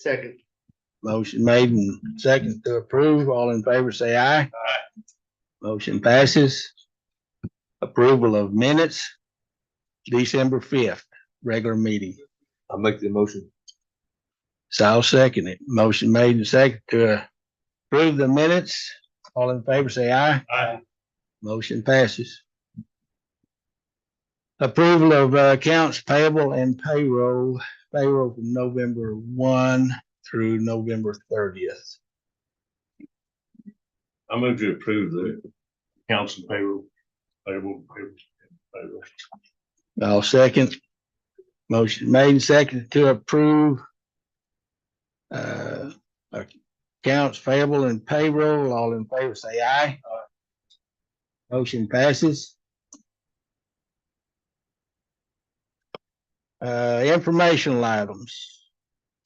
Second. Motion made and second to approve. All in favor, say aye. Aye. Motion passes. Approval of minutes, December 5th, regular meeting. I'll make the motion. So I'll second it. Motion made and second to approve the minutes. All in favor, say aye. Aye. Motion passes. Approval of accounts payable and payroll from November 1 through November 30th. I move to approve the council payroll. I'll second. Motion made and seconded to approve accounts payable and payroll. All in favor, say aye. Motion passes. Informational items.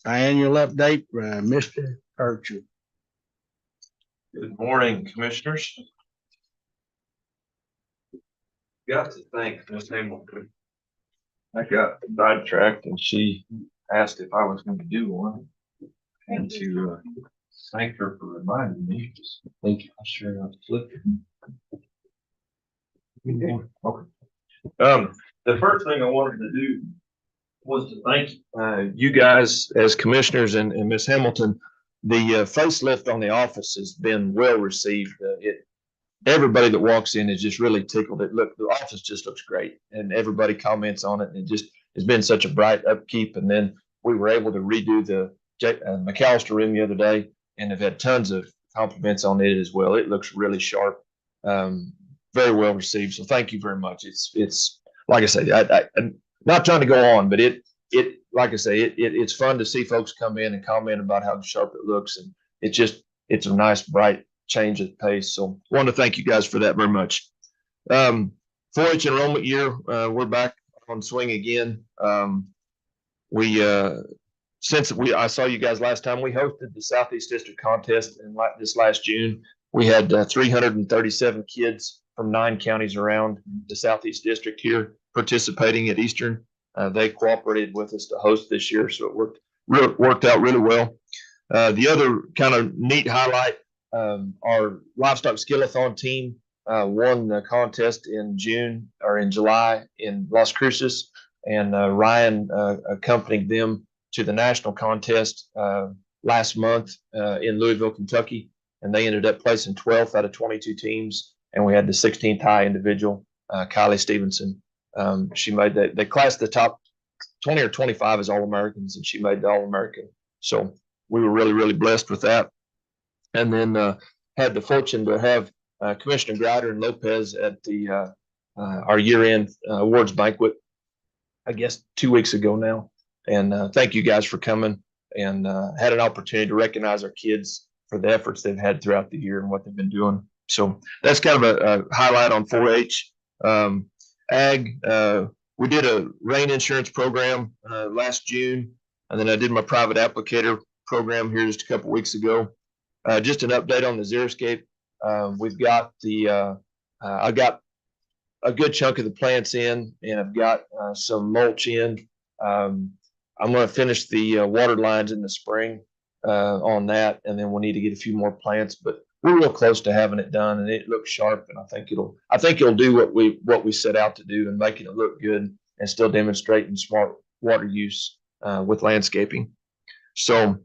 Annual update, Mr. Kircher. Good morning, commissioners. Got to thank Ms. Hamilton. I got sidetracked and she asked if I was going to do one. And to thank her for reminding me. Thank you. I'm sure I'll flip it. Okay. The first thing I wanted to do was to thank you guys as commissioners and Ms. Hamilton. The facelift on the office has been well received. Everybody that walks in is just really tickled. The office just looks great, and everybody comments on it. And it just has been such a bright upkeep. And then we were able to redo the McAllister room the other day, and have had tons of compliments on it as well. It looks really sharp, very well received. So thank you very much. It's like I say, I'm not trying to go on, but like I say, it's fun to see folks come in and comment about how sharp it looks, and it's a nice bright change of pace. So I want to thank you guys for that very much. 4-H enrollment year, we're back on swing again. I saw you guys last time, we hosted the Southeast District contest in this last June. We had 337 kids from 9 counties around the Southeast District here participating at Eastern. They cooperated with us to host this year, so it worked out really well. The other kind of neat highlight, our livestock skillathon team won the contest in July in Las Cruces, and Ryan accompanied them to the national contest last month in Louisville, Kentucky, and they ended up placing 12th out of 22 teams, and we had the 16th high individual, Kylie Stevenson. She made they classed the top 20 or 25 as All-Americans, and she made the All-American. So we were really, really blessed with that. And then had the fortune to have Commissioner Grider and Lopez at our year-end awards banquet, I guess 2 weeks ago now. And thank you guys for coming, and had an opportunity to recognize our kids for the efforts they've had throughout the year and what they've been doing. So that's kind of a highlight on 4-H. Ag, we did a rain insurance program last June, and then I did my private applicator program here just a couple weeks ago. Just an update on the xeriscape. We've got I got a good chunk of the plants in, and I've got some mulch in. I'm going to finish the water lines in the spring on that, and then we'll need to get a few more plants, but we're real close to having it done, and it looks sharp, and I think it'll do what we set out to do, and making it look good and still demonstrating smart water use with landscaping. So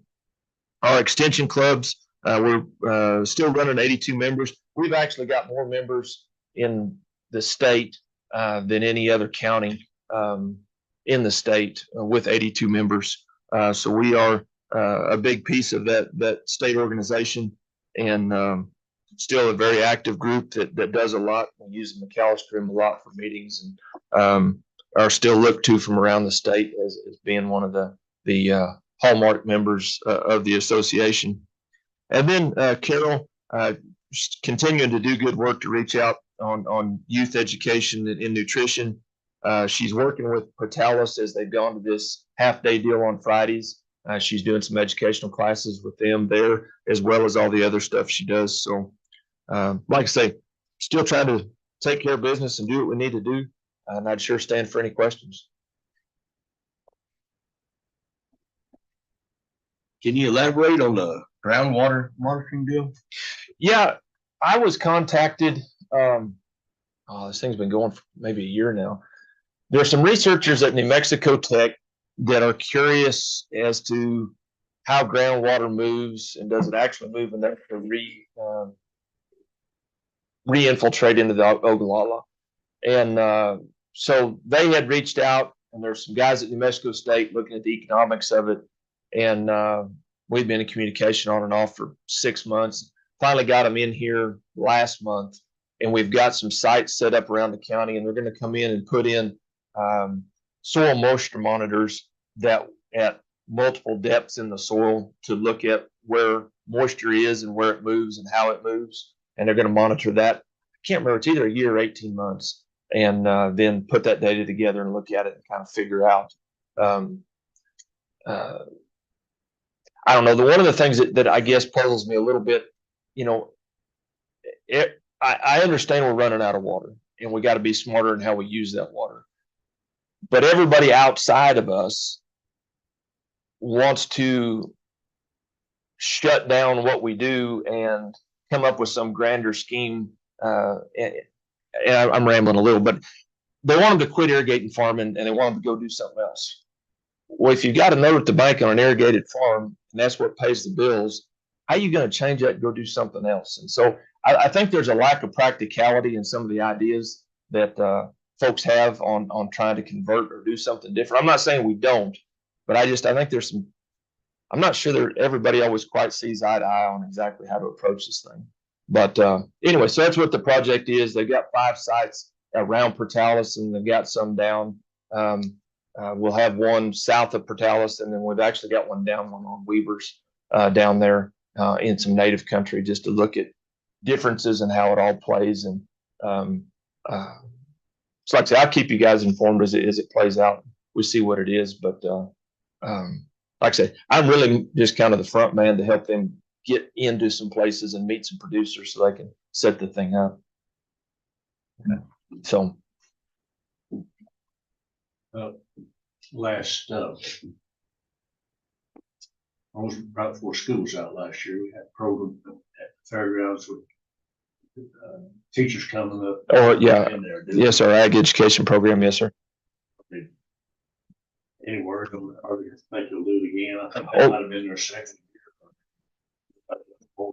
our extension clubs, we're still running 82 members. We've actually got more members in the state than any other county in the state with 82 members. So we are a big piece of that state organization, and still a very active group that does a lot. We use the McAllister room a lot for meetings, and are still looked to from around the state as being one of the hallmark members of the association. And then Carol, continuing to do good work to reach out on youth education and nutrition. She's working with Portales as they've gone to this half-day deal on Fridays. She's doing some educational classes with them there, as well as all the other stuff she does. So, like I say, still trying to take care of business and do what we need to do. And I'd sure stand for any questions. Can you elaborate on the groundwater monitoring deal? Yeah, I was contacted, this thing's been going for maybe a year now. There are some researchers at New Mexico Tech that are curious as to how groundwater moves and does it actually move enough to re-infiltrate into the Ogallala. And so they had reached out, and there's some guys at New Mexico State looking at the economics of it. And we've been in communication on and off for 6 months. Finally got them in here last month, and we've got some sites set up around the county, and they're going to come in and put in soil moisture monitors that at multiple depths in the soil to look at where moisture is and where it moves and how it moves. And they're going to monitor that. I can't remember, it's either a year or 18 months. And then put that data together and look at it and kind of figure out. I don't know. One of the things that I guess puzzles me a little bit, you know, I understand we're running out of water and we got to be smarter in how we use that water. But everybody outside of us wants to shut down what we do and come up with some grander scheme. And I'm rambling a little, but they wanted to quit irrigating farming and they wanted to go do something else. Well, if you've got a note at the bank on an irrigated farm and that's what pays the bills, how are you going to change that and go do something else? And so I think there's a lack of practicality in some of the ideas that folks have on trying to convert or do something different. I'm not saying we don't, but I think there's some, I'm not sure that everybody always quite sees eye to eye on exactly how to approach this thing. But anyway, so that's what the project is. They've got 5 sites around Portales, and they've got some down. We'll have one south of Portales, and then we've actually got one down one on Weavers down there in some native country, just to look at differences and how it all plays. And so like I say, I'll keep you guys informed as it plays out. We see what it is, but like I say, I'm really just kind of the front man to help them get into some places and meet some producers so they can set the thing up. Okay. So Last almost right before school was out last year, we had a program at the fairgrounds with teachers coming up. Oh, yeah. In there, yes, our ag education program. Yes, sir. Any word on it? Are they think they'll do it again? I think that might have been their second year.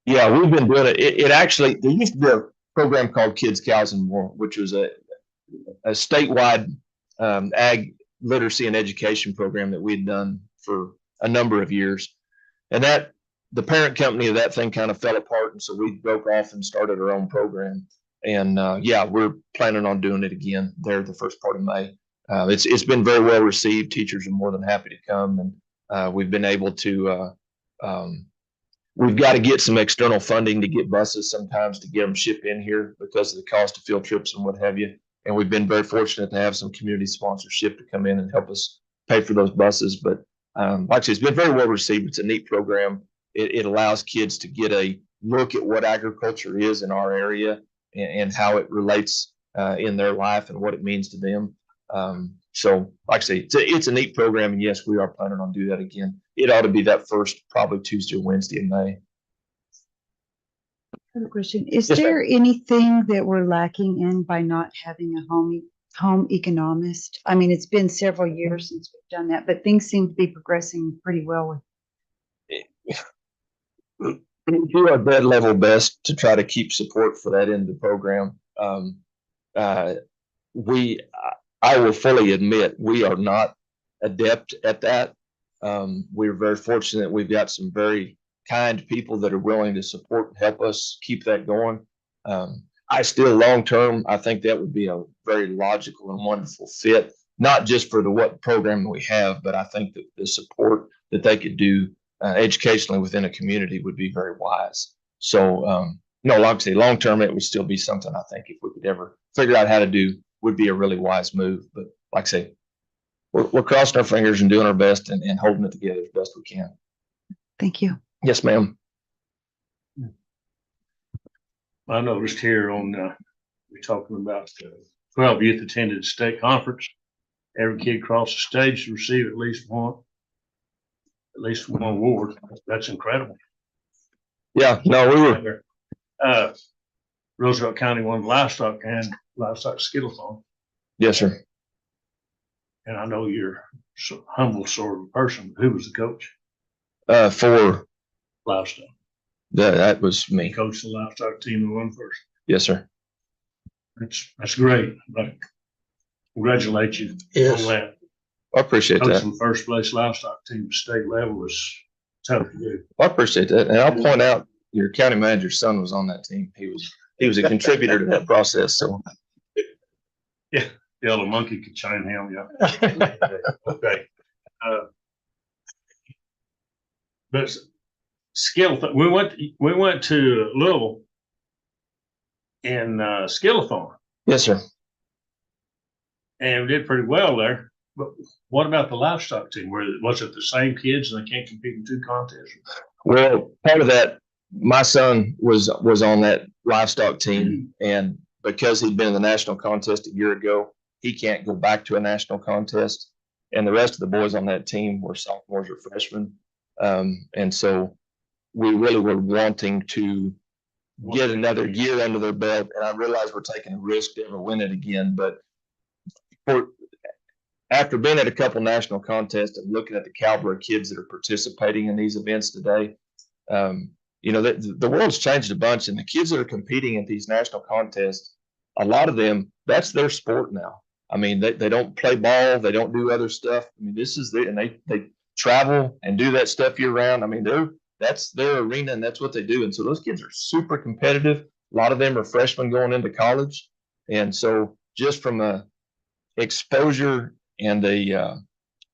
Yeah, we've been doing it. It actually, there used to be a program called Kids, Cows, and More, which was a statewide ag literacy and education program that we'd done for a number of years. And that the parent company of that thing kind of fell apart. And so we broke off and started our own program. And yeah, we're planning on doing it again there the first part of May. It's been very well received. Teachers are more than happy to come. And we've been able to, we've got to get some external funding to get buses sometimes to get them shipped in here because of the cost of field trips and what have you. And we've been very fortunate to have some community sponsorship to come in and help us pay for those buses. But like I said, it's been very well received. It's a neat program. It allows kids to get a look at what agriculture is in our area and how it relates in their life and what it means to them. So like I say, it's a neat program. And yes, we are planning on doing that again. It ought to be that first, probably Tuesday or Wednesday in May. I have a question. Is Yes, there anything that we're lacking in by not having a home economist? I mean, it's been several years since we've done that, but things seem to be progressing pretty well with. We do our bed level best to try to keep support for that in the program. I will fully admit we are not adept at that. We're very fortunate. We've got some very kind people that are willing to support and help us keep that going. I still long term, I think that would be a very logical and wonderful fit, not just for the what program we have, but I think that the support that they could do educationally within a community would be very wise. So no, like I say, long term, it would still be something I think if we could ever figure out how to do would be a really wise move. But like I say, we're crossing our fingers and doing our best and holding it together as best we can. Thank you. Yes, ma'am. I noticed here on, we're talking about 12 youth attended the state conference. Every kid across the stage to receive at least least one award. That's incredible. Yeah, no, we were, Roosevelt County won livestock and livestock skillathon. yes, sir. And I know you're humble sort of person. Who was the coach? For Livestock. that was He me. coached the livestock team and won first. Yes, sir. That's great. But congratulate you Yes. on that. I appreciate that. Coaching first place livestock team at state level was tough to do. I appreciate that. And I'll point out your county manager's son was on that team. He was a contributor to that process. So The yellow monkey could chime him, yeah. Okay. But we went to Louisville in Skillathon yes, sir. and we did pretty well there. But what about the livestock team? Was it the same kids and they can't compete in two contests? Well, part of that, my son was on that livestock team, and because he'd been in the national contest a year ago, he can't go back to a national contest. And the rest of the boys on that team were sophomores or freshmen, and so we really were wanting to get another year under their belt. And I realize we're taking a risk to ever win it again, but after being at a couple national contests and looking at the caliber of kids that are participating in these events today, the world's changed a bunch, and the kids that are competing at these national contests, a lot of them, that's their sport now. I mean, they don't play ball, they don't do other stuff. I mean, this is and they travel and do that stuff year round. I mean, that's their arena and that's what they do. And so those kids are super competitive. A lot of them are freshmen going into college. And so just from a exposure and the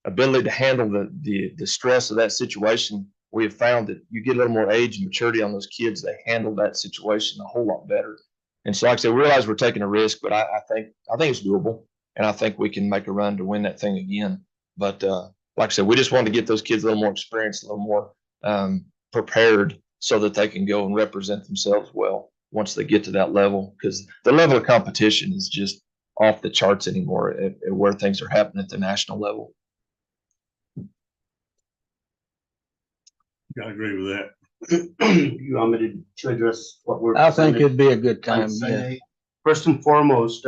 ability to handle the stress of that situation, we have found that you get a little more age and maturity on those kids. They handle that situation a whole lot better. And so, like I said, we realize we're taking a risk, but I think it's doable, and I think we can make a run to win that thing again. But like I said, we just wanted to get those kids a little more experience, a little more prepared, so that they can go and represent themselves well once they get to that level. Because the level of competition is just off the charts anymore at where things are happening at the national level. I agree with that. You want me to address what we're? I think it'd be a good on time, yeah. Sunday? First and foremost,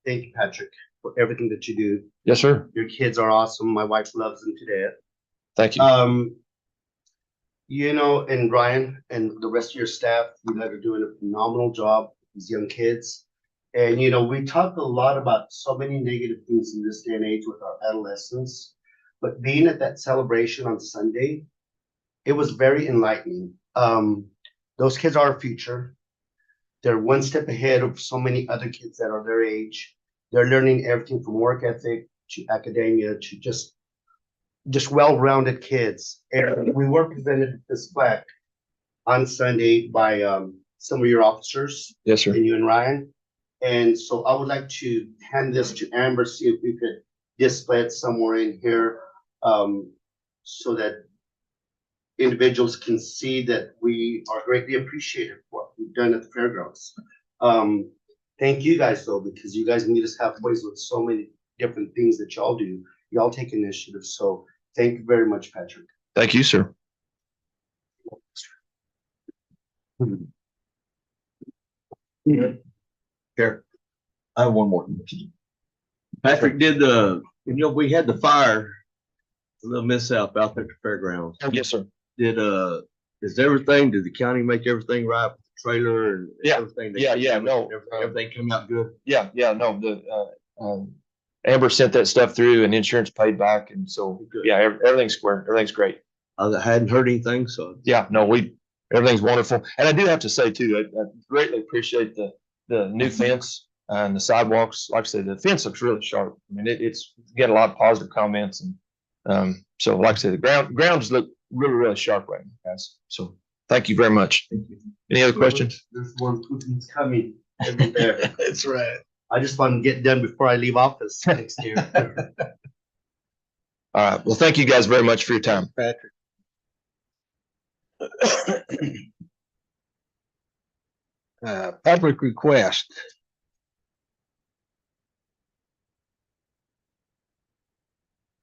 thank you, Patrick, for everything that you do. Yes, sir. Your kids are awesome. My wife loves them to death. Thank you. And Ryan and the rest of your staff, you guys are doing a phenomenal job with these young kids. And, we talk a lot about so many negative things in this day and age with our adolescents, but being at that celebration on Sunday, it was very enlightening. Those kids are our future. They're one step ahead of so many other kids that are their age. They're learning everything from work ethic to academia to just well-rounded kids. And we were presented this plaque on Sunday by some of your officers. Yes, sir. And you and Ryan. And so I would like to hand this to Amber, see if we could display it somewhere in here, so that individuals can see that we are greatly appreciated for what we've done at the fairgrounds. Thank you guys though, because you guys meet us halfway with so many different things that y'all do. Y'all take initiative. So thank you very much, Patrick. Thank you, sir. Here, I have one more. Patrick did we had the fire, a little mishap out there at the fairgrounds. Yes, sir. Did the county make everything right with the trailer and Yeah. everything? No. Everything come out good? Yeah, no, Amber sent that stuff through and insurance paid back. And so, Good. yeah, everything's square. Everything's great. I hadn't heard anything, so. Yeah, no, everything's wonderful. And I do have to say too, I greatly appreciate the new fence and the sidewalks. Like I said, the fence looks really sharp. I mean, it's get a lot of positive comments. And so like I said, the grounds look really, really sharp right now, guys. So thank you very much. Thank you. Any other questions? There's one Putin's coming over there. That's right. I just want to get done before I leave office next year. All right. Well, thank you guys very much for your time. Patrick. Public request.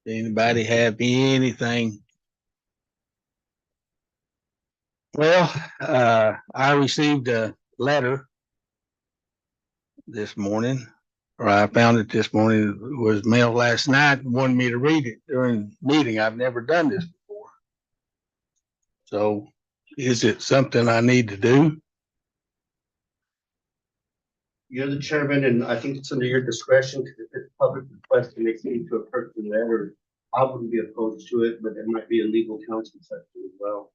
Anybody have anything Well, I received a letter this morning, or I found it this morning. It was mailed last night and wanted me to read it during the meeting. I've never done this before. So is it something I need to do? You're the chairman, and I think it's under your discretion, because if it's public request and they seem to a person letter, I wouldn't be opposed to it, but there might be a legal counsel section as well.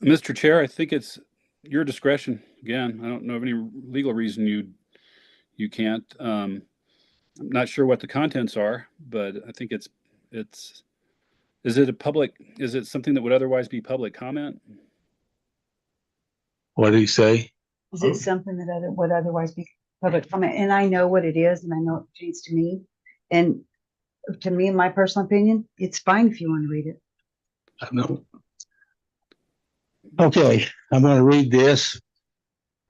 Mr. Chair, I think it's your discretion. Again, I don't know of any legal reason you can't. I'm not sure what the contents are, but I think is it something that would otherwise be public comment? What did he say? Is it something that would otherwise be public comment? And I know what it is, and I know it pertains to me. And to me, in my personal opinion, it's fine if you want to read it. I know. Okay, I'm going to read this.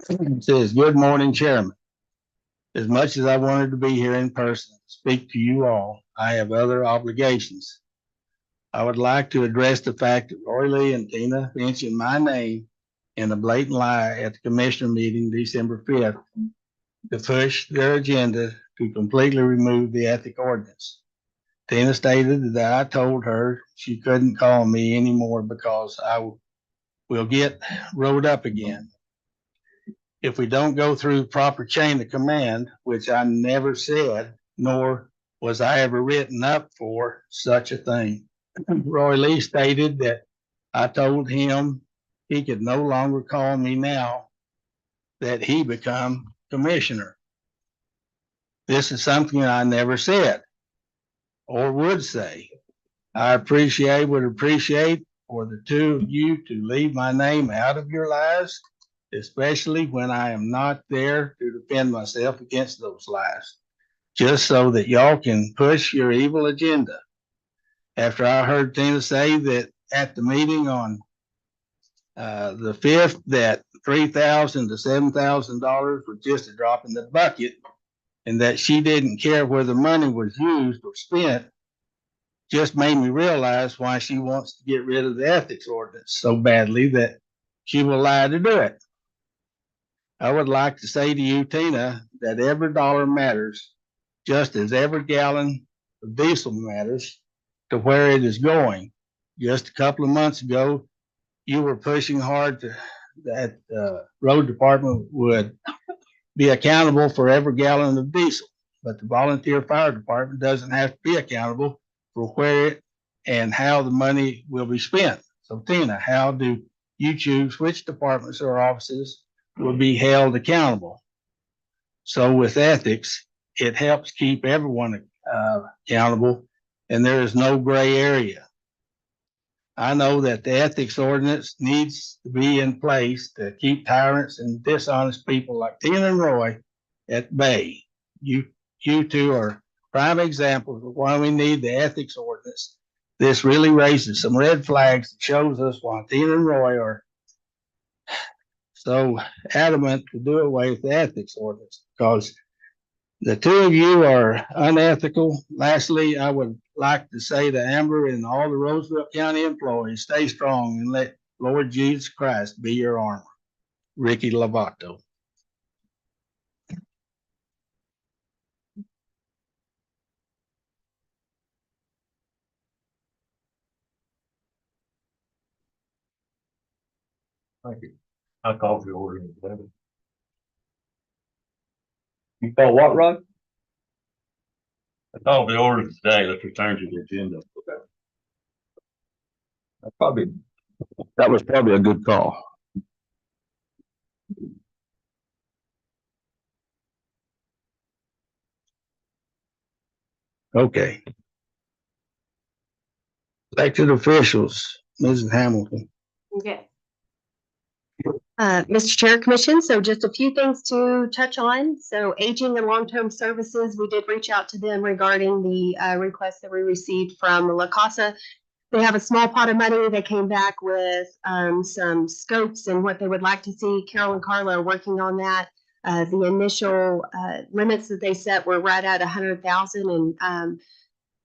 It says, "Good morning, Chairman. As much as I wanted to be here in person to speak to you all, I have other obligations. I would like to address the fact that Roy Lee and Tina mentioned my name in a blatant lie at the commissioner meeting December 5th to push their agenda to completely remove the ethic ordinance. Tina stated that I told her she couldn't call me anymore because I will get rolled up again if we don't go through proper chain of command, which I never said, nor was I ever written up for such a thing. Roy Lee stated that I told him he could no longer call me now that he become commissioner. This is something I never said or would say. I would appreciate for the two of you to leave my name out of your lies, especially when I am not there to defend myself against those lies, just so that y'all can push your evil agenda. After I heard Tina say that at the meeting on the 5th that $3,000 to $7,000 was just a drop in the bucket, and that she didn't care where the money was used or spent, just made me realize why she wants to get rid of the ethics ordinance so badly that she will lie to do it. I would like to say to you, Tina, that every dollar matters, just as every gallon of diesel matters to where it is going. Just a couple of months ago, you were pushing hard that the road department would be accountable for every gallon of diesel, but the volunteer fire department doesn't have to be accountable for where it and how the money will be spent. So Tina, how do you choose which departments or offices will be held accountable? So with ethics, it helps keep everyone accountable, and there is no gray area. I know that the ethics ordinance needs to be in place to keep tyrants and dishonest people like Tina and Roy at bay. You two are prime examples of why we need the ethics ordinance. This really raises some red flags that shows us why Tina and Roy are so adamant to do away with the ethics ordinance, because the two of you are unethical. Lastly, I would like to say to Amber and all the Roseville County employees, stay strong and let Lord Jesus Christ be your armor. Ricky Lovato. Thank you. I called the order. You call what, Rod? I called the order today. Let's return to the agenda. Okay. That was probably a good call. Okay. Elected officials, Mrs. Hamilton. Okay. Mr. Chair, Commission, so just a few things to touch on. So aging and long-term services, we did reach out to them regarding the request that we received from La Casa. They have a small pot of money. They came back with some scopes and what they would like to see. Carol and Carla are working on that. The initial limits that they set were right at 100,000, and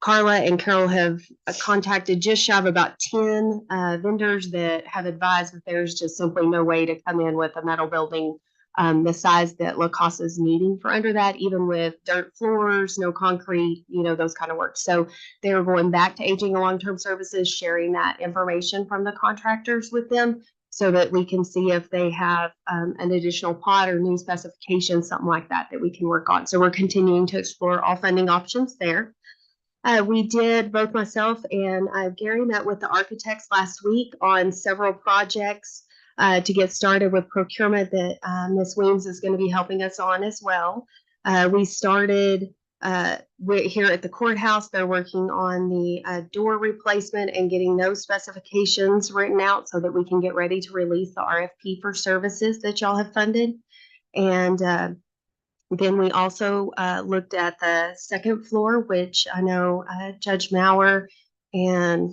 Carla and Carol have contacted just shy of about 10 vendors that have advised that there's just simply no way to come in with a metal building the size that La Casa is needing for under that, even with dirt floors, no concrete, those kind of work. So they're going back to Aging and Long-Term Services, sharing that information from the contractors with them so that we can see if they have an additional plot or new specifications, something like that we can work on. So we're continuing to explore all funding options there. We did, both myself and Gary met with the architects last week on several projects to get started with procurement that Ms. Weems is going to be helping us on as well. We started here at the courthouse. They're working on the door replacement and getting those specifications written out so that we can get ready to release the RFP for services that y'all have funded. And then we also looked at the second floor, which I know Judge Maurer and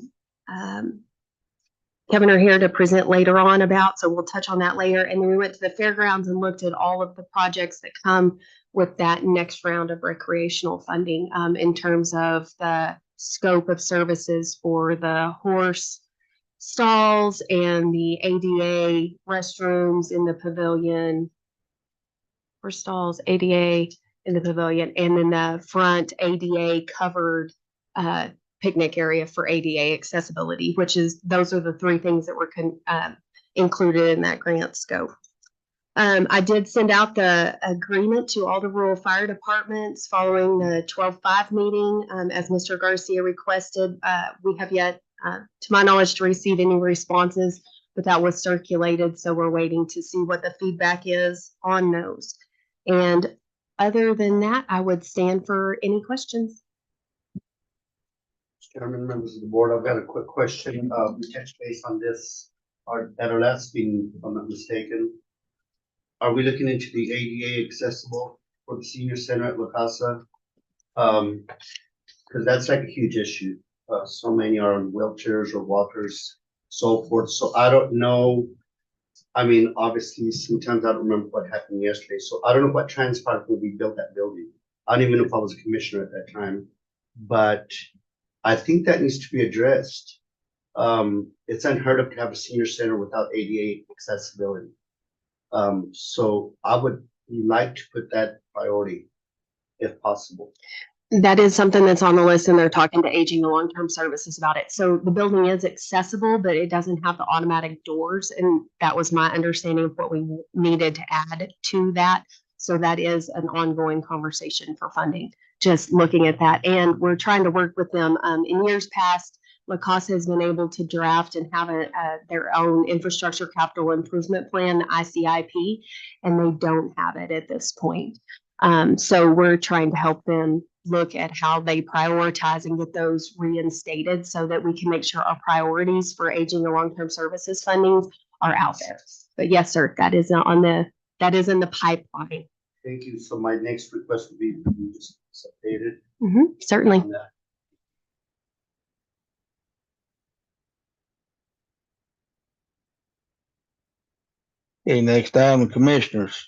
Kevin are here to present later on about, so we'll touch on that later. And then we went to the fairgrounds and looked at all of the projects that come with that next round of recreational funding in terms of the scope of services for the horse stalls and the ADA restrooms in the pavilion, for stalls, ADA in the pavilion, and then the front ADA covered picnic area for ADA accessibility, those are the three things that were included in that grant scope. I did send out the agreement to all the rural fire departments following the 12-5 meeting, as Mr. Garcia requested. We have yet, to my knowledge, to receive any responses, but that was circulated, so we're waiting to see what the feedback is on those. And other than that, I would stand for any questions. Chairman, members of the board, I've got a quick question. We touched base on this at our last meeting, if I'm not mistaken. Are we looking into the ADA accessible for the senior center at La Casa? Because that's like a huge issue. So many are on wheelchairs or walkers, so forth. So I don't know. I mean, obviously, sometimes I don't remember what happened yesterday. So I don't know what transpired when we built that building. I don't even know if I was a commissioner at that time, but I think that needs to be addressed. It's unheard of to have a senior center without ADA accessibility. So I would like to put that priority if possible. That is something that's on the list, and they're talking to Aging and Long-Term Services about it. So the building is accessible, but it doesn't have the automatic doors, and that was my understanding of what we needed to add to that. So that is an ongoing conversation for funding, just looking at that. And we're trying to work with them. In years past, La Casa has been able to draft and have their own infrastructure capital improvement plan, the ICIP, and they don't have it at this point. So we're trying to help them look at how they prioritize and get those reinstated so that we can make sure our priorities for Aging and Long-Term Services funding are out there. But yes, sir, that is in the pipeline. Thank you. So my next request would be just updated. Certainly. on that. Okay, next item, commissioners.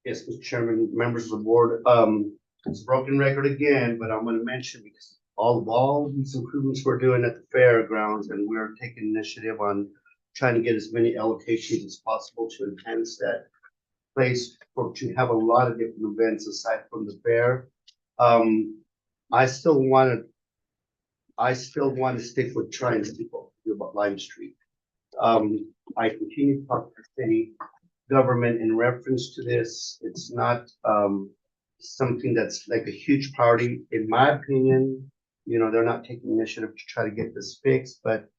Yes, Mr. Chairman, members of the board, it's a broken record again, but I'm gonna mention because all these improvements we're doing at the fairgrounds, and we're taking initiative on trying to get as many allocations as possible to enhance that place to have a lot of different events aside from the fair. I still want to stick with trying to do about Lime Street. I continue to talk to the city government in reference to this. It's not something that's like a huge priority, in my opinion. You know, they're not taking initiative to try to get this fixed, but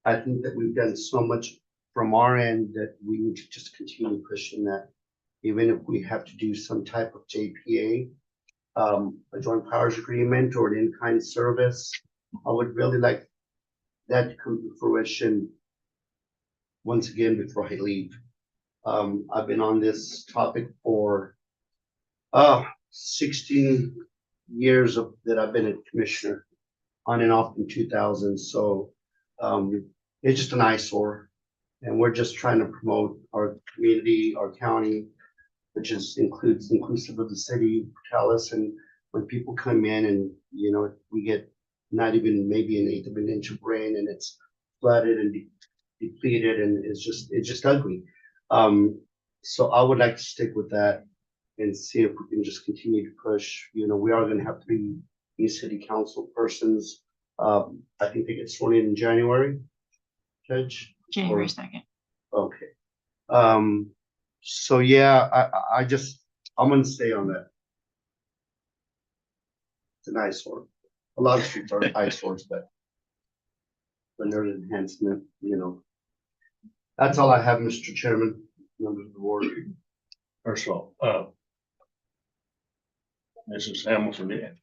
I think that we've done so much from our end that we need to just continue pushing that, even if we have to do some type of JPA, a joint powers agreement or an in-kind service. I would really like that to come to fruition once again before I leave. I've been on this topic for 16 years that I've been a commissioner, on and off in 2000. So it's just an eyesore, and we're just trying to promote our community, our county, which inclusive of the city, Portales, and when people come in and, you know, we get not even maybe an eighth of an inch of rain and it's flooded and depleted and it's just ugly. So I would like to stick with that and see if we can just continue to push. You know, we are gonna have 3 new city council persons. I think they get sworn in January, Judge? January Or- 2nd. Okay. So yeah, I'm gonna stay on that. It's an eyesore. A lot of streets are eyesores, but when there's enhancement, you know. That's all I have, Mr. Chairman, members of the board. First of all, Mrs. Hamilton,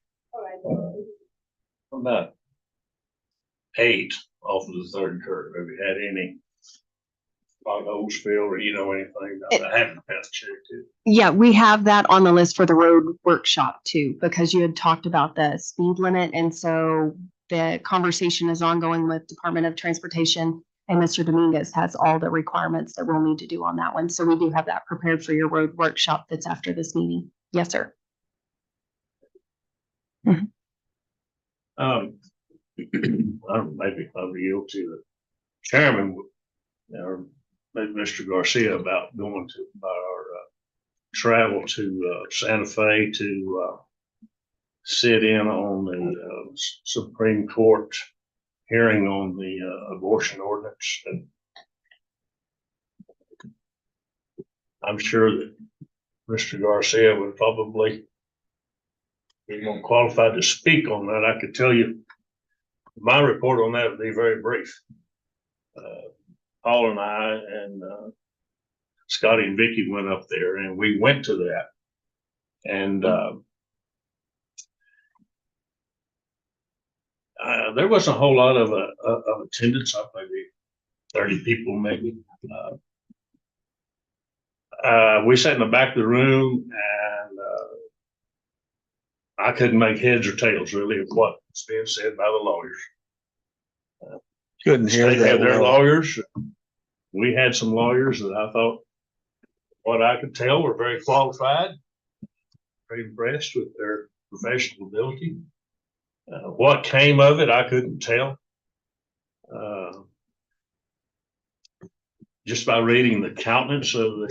about 8 off of the third curve, have you had any potholes filled or you know anything about that? I haven't had a check it. Yeah, we have that on the list for the road workshop too, because you had talked about the speed limit. And so the conversation is ongoing with Department of Transportation, and Mr. Dominguez has all the requirements that we'll need to do on that one. So we do have that prepared for your road workshop that's after this meeting. Yes, sir. I don't know, maybe I'll yield to the chairman or maybe Mr. Garcia about going to, about our travel to Santa Fe to sit in on the Supreme Court hearing on the abortion ordinance. And I'm sure that Mr. Garcia would probably be more qualified to speak on that. I could tell you my report on that would be very brief. Paul and I and Scotty and Vicky went up there and we went to that. And there wasn't a whole lot of attendance, maybe 30 people maybe. We sat in the back of the room and I couldn't make heads or tails really of what was being said by the lawyers. Couldn't hear They had their that. lawyers. We had some lawyers that I thought, what I could tell, were very qualified, very impressed with their professional ability. What came of it, I couldn't tell. Just by reading the countenance of the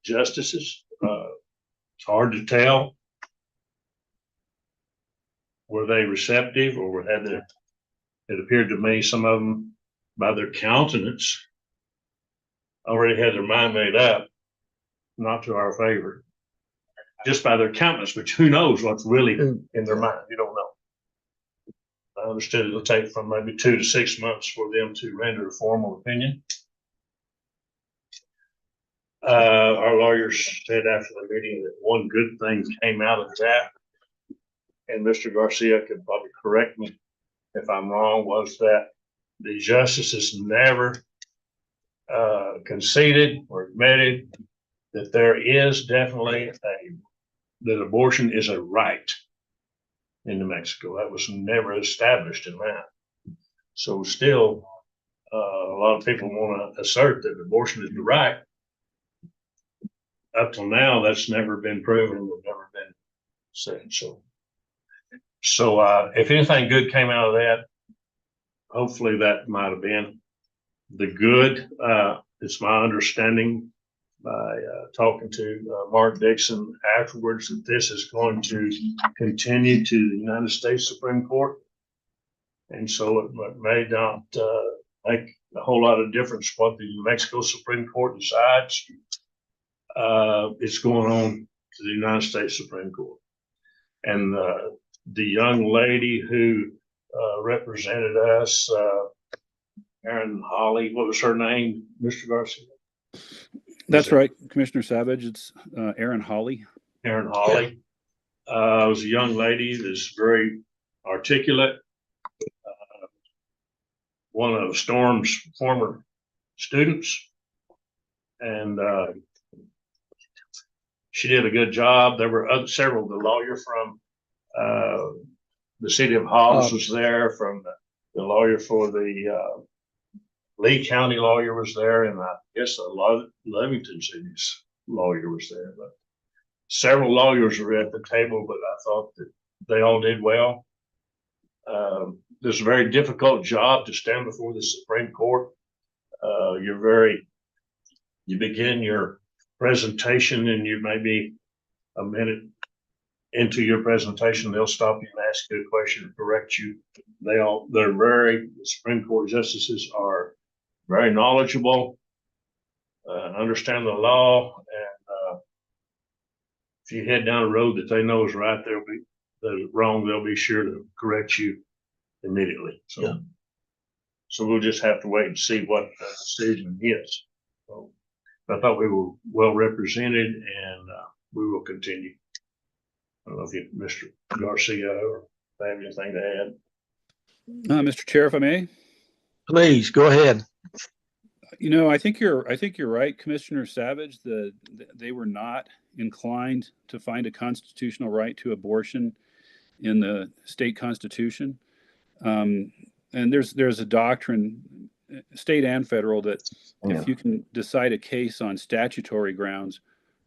justices, it's hard to tell. Were they receptive or had they? It appeared to me some of them, by their countenance, already had their mind made up, not to our favor, just by their countenance. But who knows what's really in their mind? You don't know. I understood it'll take from maybe 2 to 6 months for them to render a formal opinion. Our lawyers said after the meeting that one good thing came out of that, and Mr. Garcia could probably correct me if I'm wrong, was that the justices never conceded or admitted that there is definitely that abortion is a right in New Mexico. That was never established in that. So still, a lot of people want to assert that abortion is the right. Up till now, that's never been proven or never been said. So if anything good came out of that, hopefully that might have been the good. It's my understanding by talking to Mark Dixon afterwards that this is going to continue to the United States Supreme Court. And so it may not make a whole lot of difference what the New Mexico Supreme Court decides. It's going on to the United States Supreme Court. And the young lady who represented us, Erin Holly, what was her name, Mr. Garcia? That's right, Commissioner Savage. It's Erin Holly. Erin Holly was a young lady that's very articulate. One of Storm's former students. And she did a good job. There were several, the lawyer from the city of Hobbs was there, from the lawyer for the Lee County lawyer was there, and I guess a lot of Levington city's lawyer was there. But several lawyers were at the table, but I thought that they all did well. This is a very difficult job to stand before the Supreme Court. You begin your presentation and you may be a minute into your presentation, they'll stop you and ask you a question and correct you. The Supreme Court justices are very knowledgeable, understand the law, and if you head down a road that they know is right, they'll be sure to correct you immediately. So we'll just have to wait and see what the decision is. So I thought we were well represented, and we will continue. I don't know if Mr. Garcia or have anything to add. Mr. Chair, if I may. Please, go ahead. I think you're right, Commissioner Savage, that they were not inclined to find a constitutional right to abortion in the state constitution. And there's a doctrine, state and federal, that if you can decide a case on statutory grounds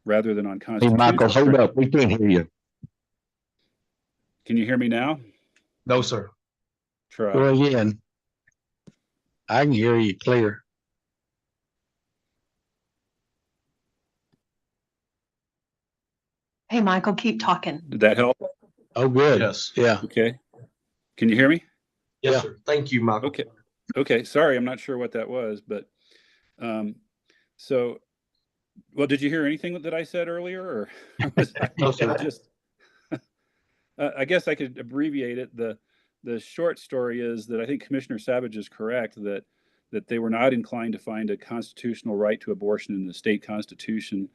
rather than on Hey, constitutional. Michael, hold up. We can't hear you. Can you hear me now? No, sir. Try. Go again. I can hear you clear. Hey, Michael, keep talking. Did that help? Oh, good. Yes. Yeah. Okay. Can you hear me? Yeah. Sir. Thank you, Michael. Okay. Okay. Sorry, I'm not sure what that was, but did you hear anything that I said earlier, or was No, sir. just? I guess I could abbreviate it. The short story is that I think Commissioner Savage is correct that they were not inclined to find a constitutional right to abortion in the state constitution.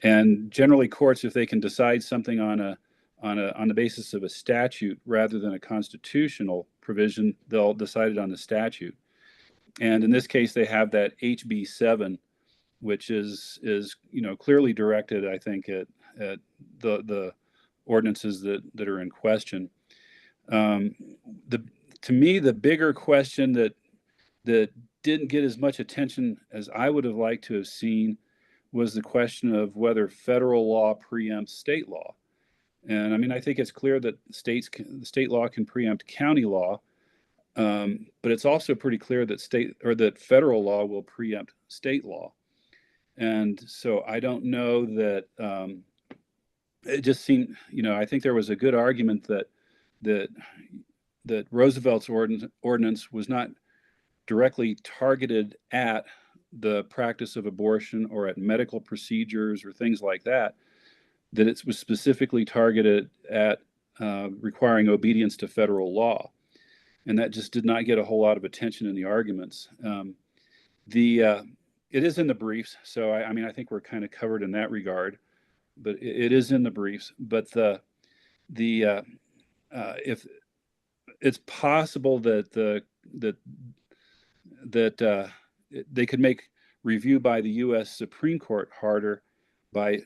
And generally, courts, if they can decide something on the basis of a statute rather than a constitutional provision, they'll decide it on the statute. And in this case, they have that HB 7, which is clearly directed, I think, at the ordinances that are in question. To me, the bigger question that didn't get as much attention as I would have liked to have seen was the question of whether federal law preempts state law. And I mean, I think it's clear that state law can preempt county law, but it's also pretty clear that federal law will preempt state law. And so I don't know that it just seemed, I think there was a good argument that Roosevelt's ordinance was not directly targeted at the practice of abortion or at medical procedures or things like that it was specifically targeted at requiring obedience to federal law. And that just did not get a whole lot of attention in the arguments. It is in the briefs, so I think we're kind of covered in that regard, but it is in the briefs. But if it's possible that they could make review by the U.S. Supreme Court harder by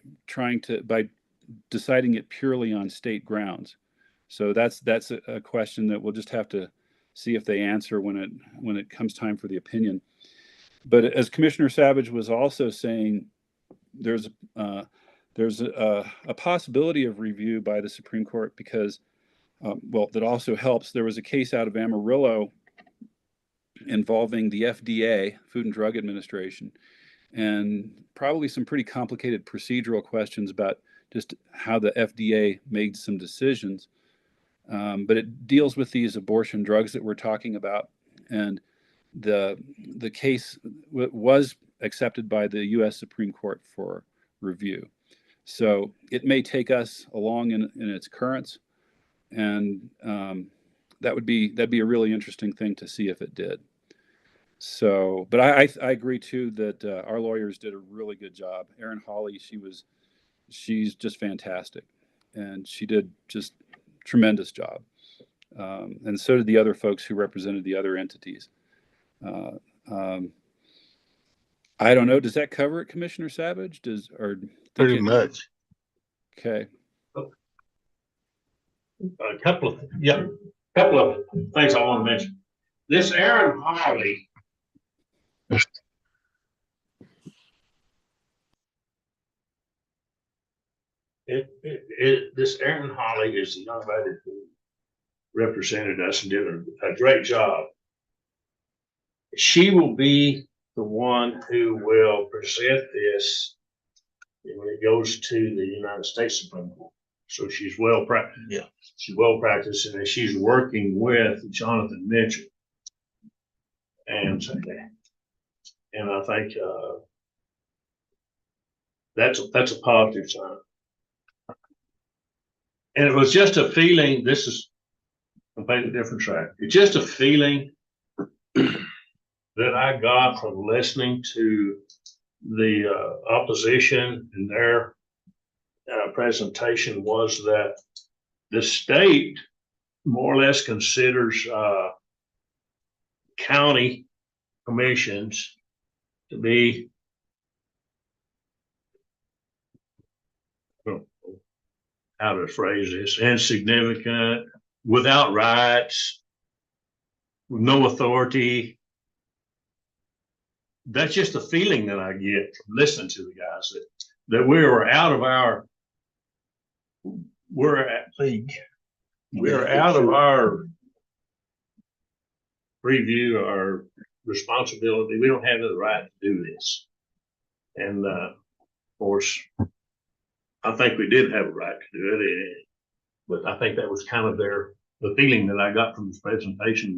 deciding it purely on state grounds. So that's a question that we'll just have to see if they answer when it comes time for the opinion. But as Commissioner Savage was also saying, there's a possibility of review by the Supreme Court because, that also helps. There was a case out of Amarillo involving the FDA, Food and Drug Administration, and probably some pretty complicated procedural questions about just how the FDA made some decisions. But it deals with these abortion drugs that we're talking about, and the case was accepted by the U.S. Supreme Court for review. So it may take us along in its currents, and that'd be a really interesting thing to see if it did. So, but I agree too that our lawyers did a really good job. Erin Hawley, she's just fantastic, and she did just tremendous job. And so did the other folks who represented the other entities. I don't know. Does that cover it, Commissioner Savage? Pretty much. Okay. A couple of things I want to mention. This Erin Hawley This Erin Holly is the young lady who represented us and did a great job. She will be the one who will present this when it goes to the United States Supreme Court. So she's well practiced. Yeah. She's well practiced, and she's working with Jonathan Mitchell. And I think that's a positive sign. And it was just a feeling. This is completely different track. It's just a feeling that I got from listening to the opposition and their presentation was that the state more or less considers county commissions to be how to phrase this, insignificant, without rights, with no authority. That's just a feeling that I get from listening to the guys that we are out of our league. We're out of our preview, our responsibility. We don't have the right to do this. And of course, I think we did have a right to do it, but I think that was kind of the feeling that I got from this presentation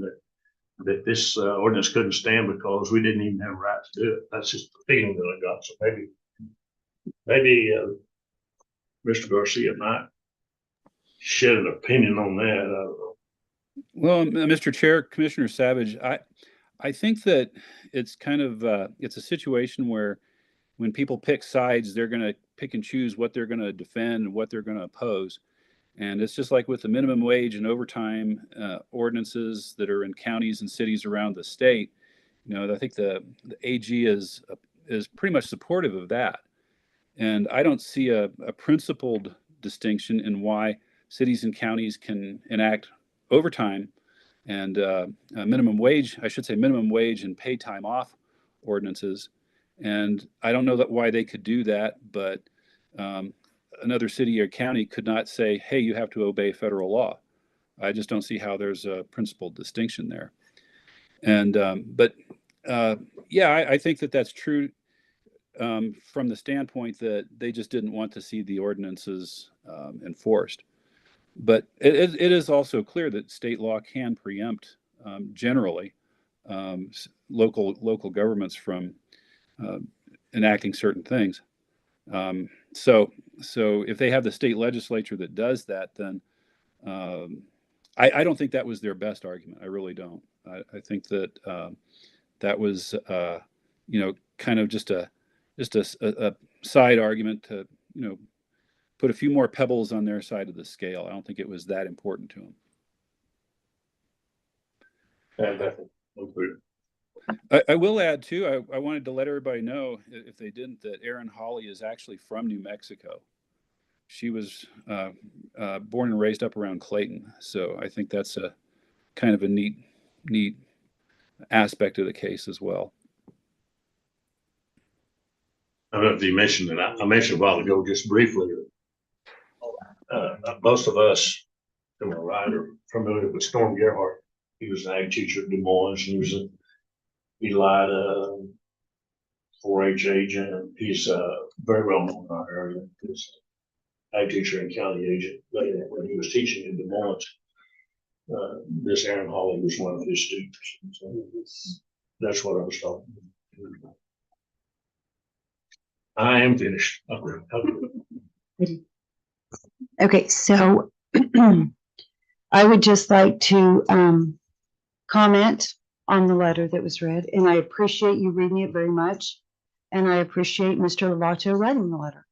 that this ordinance couldn't stand because we didn't even have a right to do it. That's just the feeling that I got. So maybe Mr. Garcia might shed an opinion on that. I don't know. Well, Mr. Chair, Commissioner Savage, I think that it's kind of it's a situation where when people pick sides, they're going to pick and choose what they're going to defend and what they're going to oppose. And it's just like with the minimum wage and overtime ordinances that are in counties and cities around the state. You know, I think the AG is pretty much supportive of that. And I don't see a principled distinction in why cities and counties can enact overtime and minimum wage and pay time off ordinances. And I don't know why they could do that, but another city or county could not say, hey, you have to obey federal law. I just don't see how there's a principled distinction there. And I think that that's true from the standpoint that they just didn't want to see the ordinances enforced. But it is also clear that state law can preempt generally local governments from enacting certain things. So if they have the state legislature that does that, then I don't think that was their best argument. I really don't. I think that that was kind of just a side argument to put a few more pebbles on their side of the scale. I don't think it was that important to them. I will add too, I wanted to let everybody know, if they didn't, that Erin Holly is actually from New Mexico. She was born and raised up around Clayton. So I think that's a kind of a neat aspect of the case as well. I don't know if you mentioned it. I mentioned a while ago, just briefly, most of us to my right are familiar with Storm Gerhardt. He was an ag teacher at Des Moines. He was he lied 4-H agent, and he's very well known in our area. He's an ag teacher and county agent. When he was teaching in Des Moines, this Erin Holly was one of his students. So that's what I was talking about. I am finished. Okay, so I would just like to comment on the letter that was read, and I appreciate you reading it very much, and I appreciate Mr. Lovato writing the letter.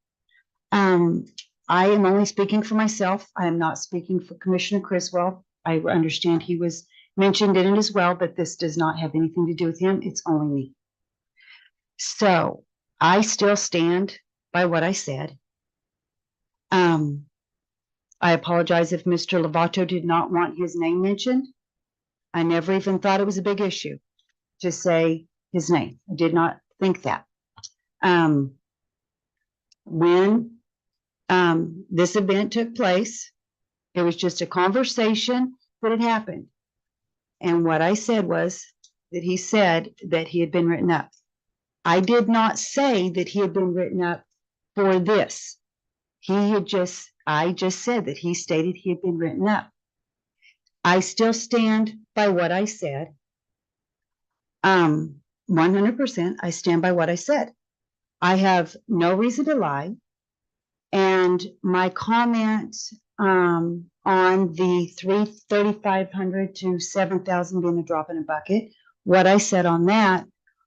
I am only speaking for myself. I am not speaking for Commissioner Criswell. I understand he was mentioned in it as well, but this does not have anything to do with him. It's only me. So I still stand by what I said. I apologize if Mr. Lovato did not want his name mentioned. I never even thought it was a big issue to say his name. I did not think that. When This event took place. It was just a conversation that had happened. And what I said was that he said that he had been written up. I did not say that he had been written up for this. I just said that he stated he had been written up. I still stand by what I said. 100%, I stand by what I said. I have no reason to lie. And my comment on the 3,500 to 7,000 being a drop in a bucket, what I said on that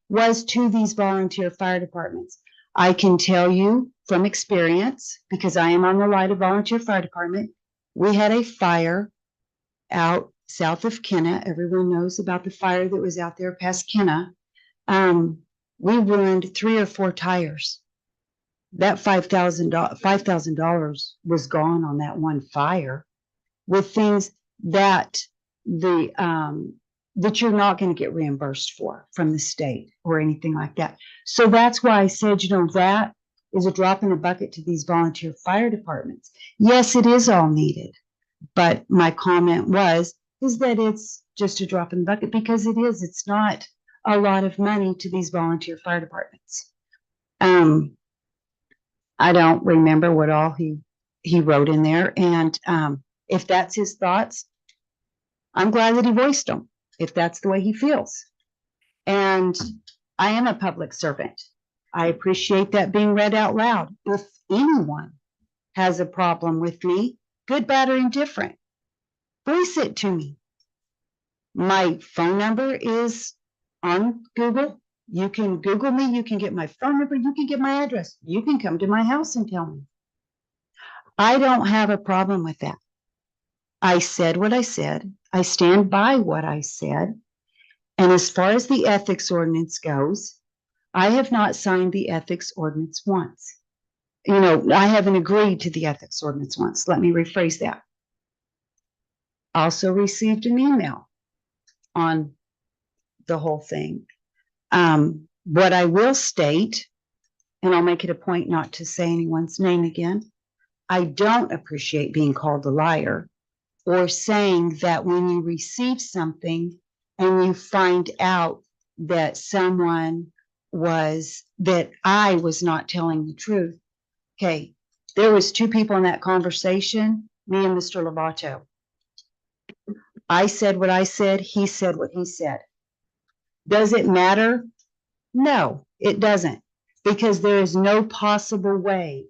was to these volunteer fire departments. I can tell you from experience, because I am on the Lida Volunteer Fire Department, we had a fire out south of Kenna. Everyone knows about the fire that was out there past Kenna. We ruined 3 or 4 tires. That $5,000 was gone on that one fire with things that that you're not going to get reimbursed for from the state or anything like that. So that's why I said, that is a drop in the bucket to these volunteer fire departments. Yes, it is all needed, but my comment is that it's just a drop in the bucket, because it is. It's not a lot of money to these volunteer fire departments. I don't remember what all he wrote in there, and if that's his thoughts, I'm glad that he voiced them, if that's the way he feels. And I am a public servant. I appreciate that being read out loud. If anyone has a problem with me, good, bad, or indifferent, voice it to me. My phone number is on Google. You can Google me. You can get my phone number. You can get my address. You can come to my house and tell me. I don't have a problem with that. I said what I said. I stand by what I said. And as far as the ethics ordinance goes, I have not signed the ethics ordinance once. I haven't agreed to the ethics ordinance once. Let me rephrase that. Also received an email on the whole thing. What I will state, and I'll make it a point not to say anyone's name again, I don't appreciate being called a liar, or saying that when you receive something and you find out that that I was not telling the truth. Okay, there was 2 people in that conversation, me and Mr. Lovato. I said what I said, he said what he said. Does it matter? No, it doesn't, because there is no possible way,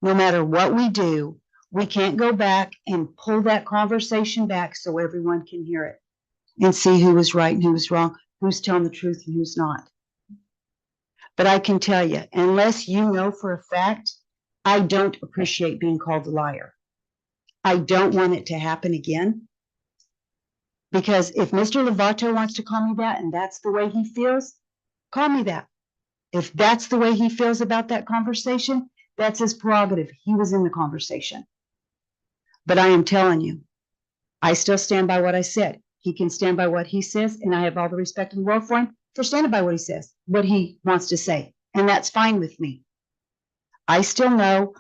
no matter what we do, we can't go back and pull that conversation back so everyone can hear it and see who was right and who was wrong, who's telling the truth and who's not. But I can tell you, unless you know for a fact, I don't appreciate being called a liar. I don't want it to happen again. Because if Mr. Lovato wants to call me that and that's the way he feels, call me that. If that's the way he feels about that conversation, that's his prerogative. He was in the conversation. But I am telling you, I still stand by what I said. He can stand by what he says, and I have all the respect in the world for him for standing by what he says, what he wants to say. And that's fine with me. I still know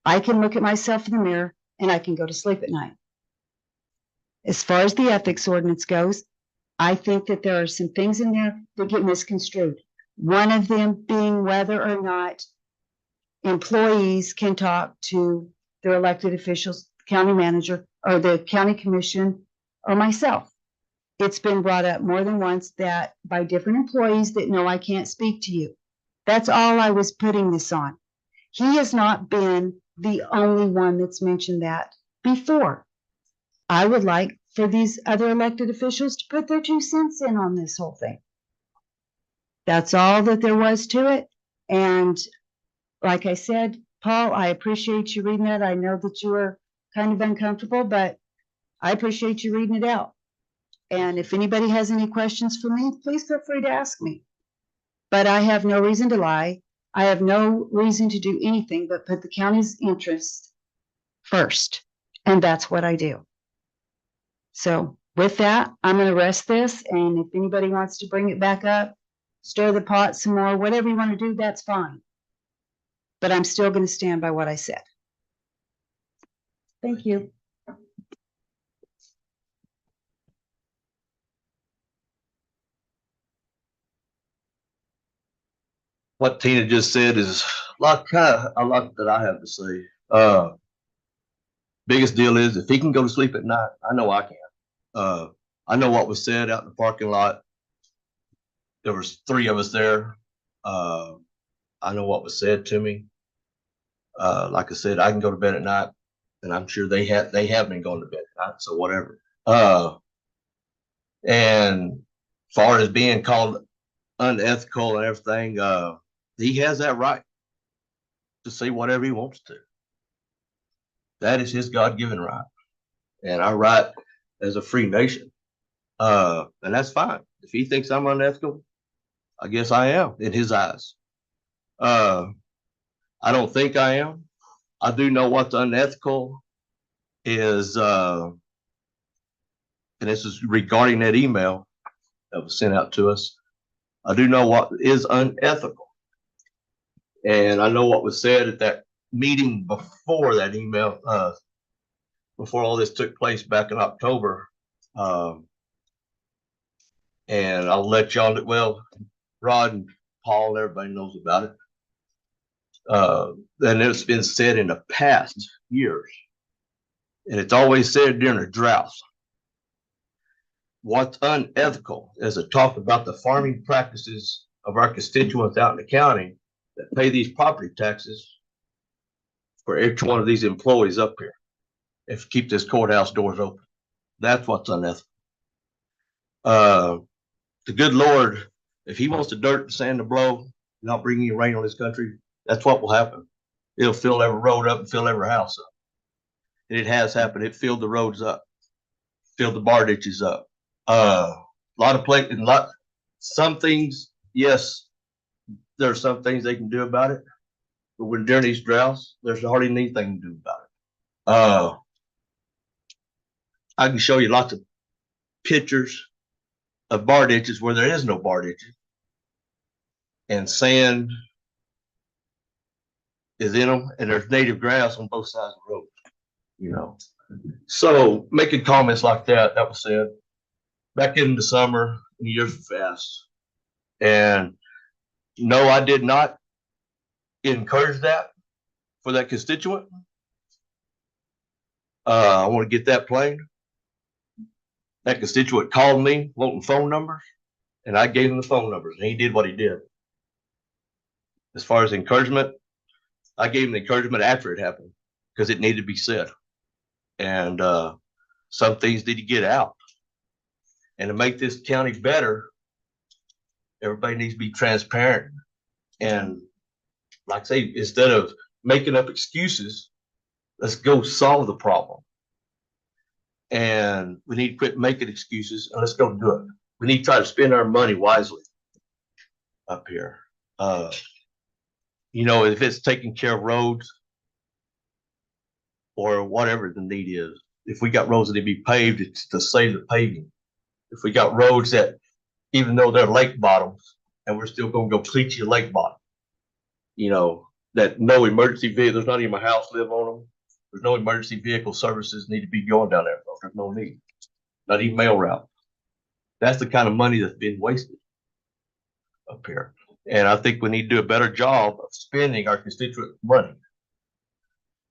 I can look at myself in the mirror and I can go to sleep at night. As far as the ethics ordinance goes, I think that there are some things in there that get misconstrued. One of them being whether or not employees can talk to their elected officials, county manager, or the county commission, or myself. It's been brought up more than once that by different employees that no, I can't speak to you. That's all I was putting this on. He has not been the only one that's mentioned that before. I would like for these other elected officials to put their 2 cents in on this whole thing. That's all that there was to it. And like I said, Paul, I appreciate you reading that. I know that you were kind of uncomfortable, but I appreciate you reading it out. And if anybody has any questions for me, please feel free to ask me. But I have no reason to lie. I have no reason to do anything but put the county's interests first. And that's what I do. So with that, I'm going to rest this. And if anybody wants to bring it back up, stir the pot some more, whatever you want to do, that's fine. But I'm still going to stand by what I said. Thank you. What Tina just said is a lot that I have to say. Biggest deal is if he can go to sleep at night, I know I can. I know what was said out in the parking lot. There was 3 of us there. I know what was said to me. Like I said, I can go to bed at night, and I'm sure they have been going to bed at night, so whatever. And far as being called unethical and everything, he has that right to say whatever he wants to. That is his God-given right, and our right as a free nation. And that's fine. If he thinks I'm unethical, I guess I am in his eyes. I don't think I am. I do know what's unethical is, and this is regarding that email that was sent out to us. I do know what is unethical. And I know what was said at that meeting before that email, before all this took place back in October. And I'll let y'all know, well, Rod and Paul, everybody knows about it. And it's been said in the past years, and it's always said during a drought. What's unethical is to talk about the farming practices of our constituents out in the county that pay these property taxes for each one of these employees up here. If you keep this courthouse doors open, that's what's unethical. The good Lord, if he wants the dirt and sand to blow, not bring any rain on this country, that's what will happen. It'll fill every road up and fill every house up. And it has happened. It filled the roads up, filled the bar ditches up. A lot of places, some things, yes, there are some things they can do about it. But when during these droughts, there's hardly anything to do about it. I can show you lots of pictures of bar ditches where there is no bar ditches, and sand is in them, and there's native grass on both sides of the road, you know. So making comments like that was said back in the summer, and the years were fast. And no, I did not encourage that for that constituent. I want to get that plain. That constituent called me wanting phone numbers, and I gave him the phone numbers, and he did what he did. As far as encouragement, I gave him the encouragement after it happened because it needed to be said. And some things need to get out. And to make this county better, everybody needs to be transparent. And like I say, instead of making up excuses, let's go solve the problem. And we need to quit making excuses and let's go do it. We need to try to spend our money wisely up here. You know, if it's taking care of roads or whatever the need is, if we got roads that need to be paved, it's to save the paving. If we got roads that, even though they're lake bottoms, and we're still going to go cleat your lake bottom, you know, that no emergency vehicles, not even my house live on them. There's no emergency vehicle services need to be going down there. There's no need. Not even mail route. That's the kind of money that's been wasted up here. And I think we need to do a better job of spending our constituent money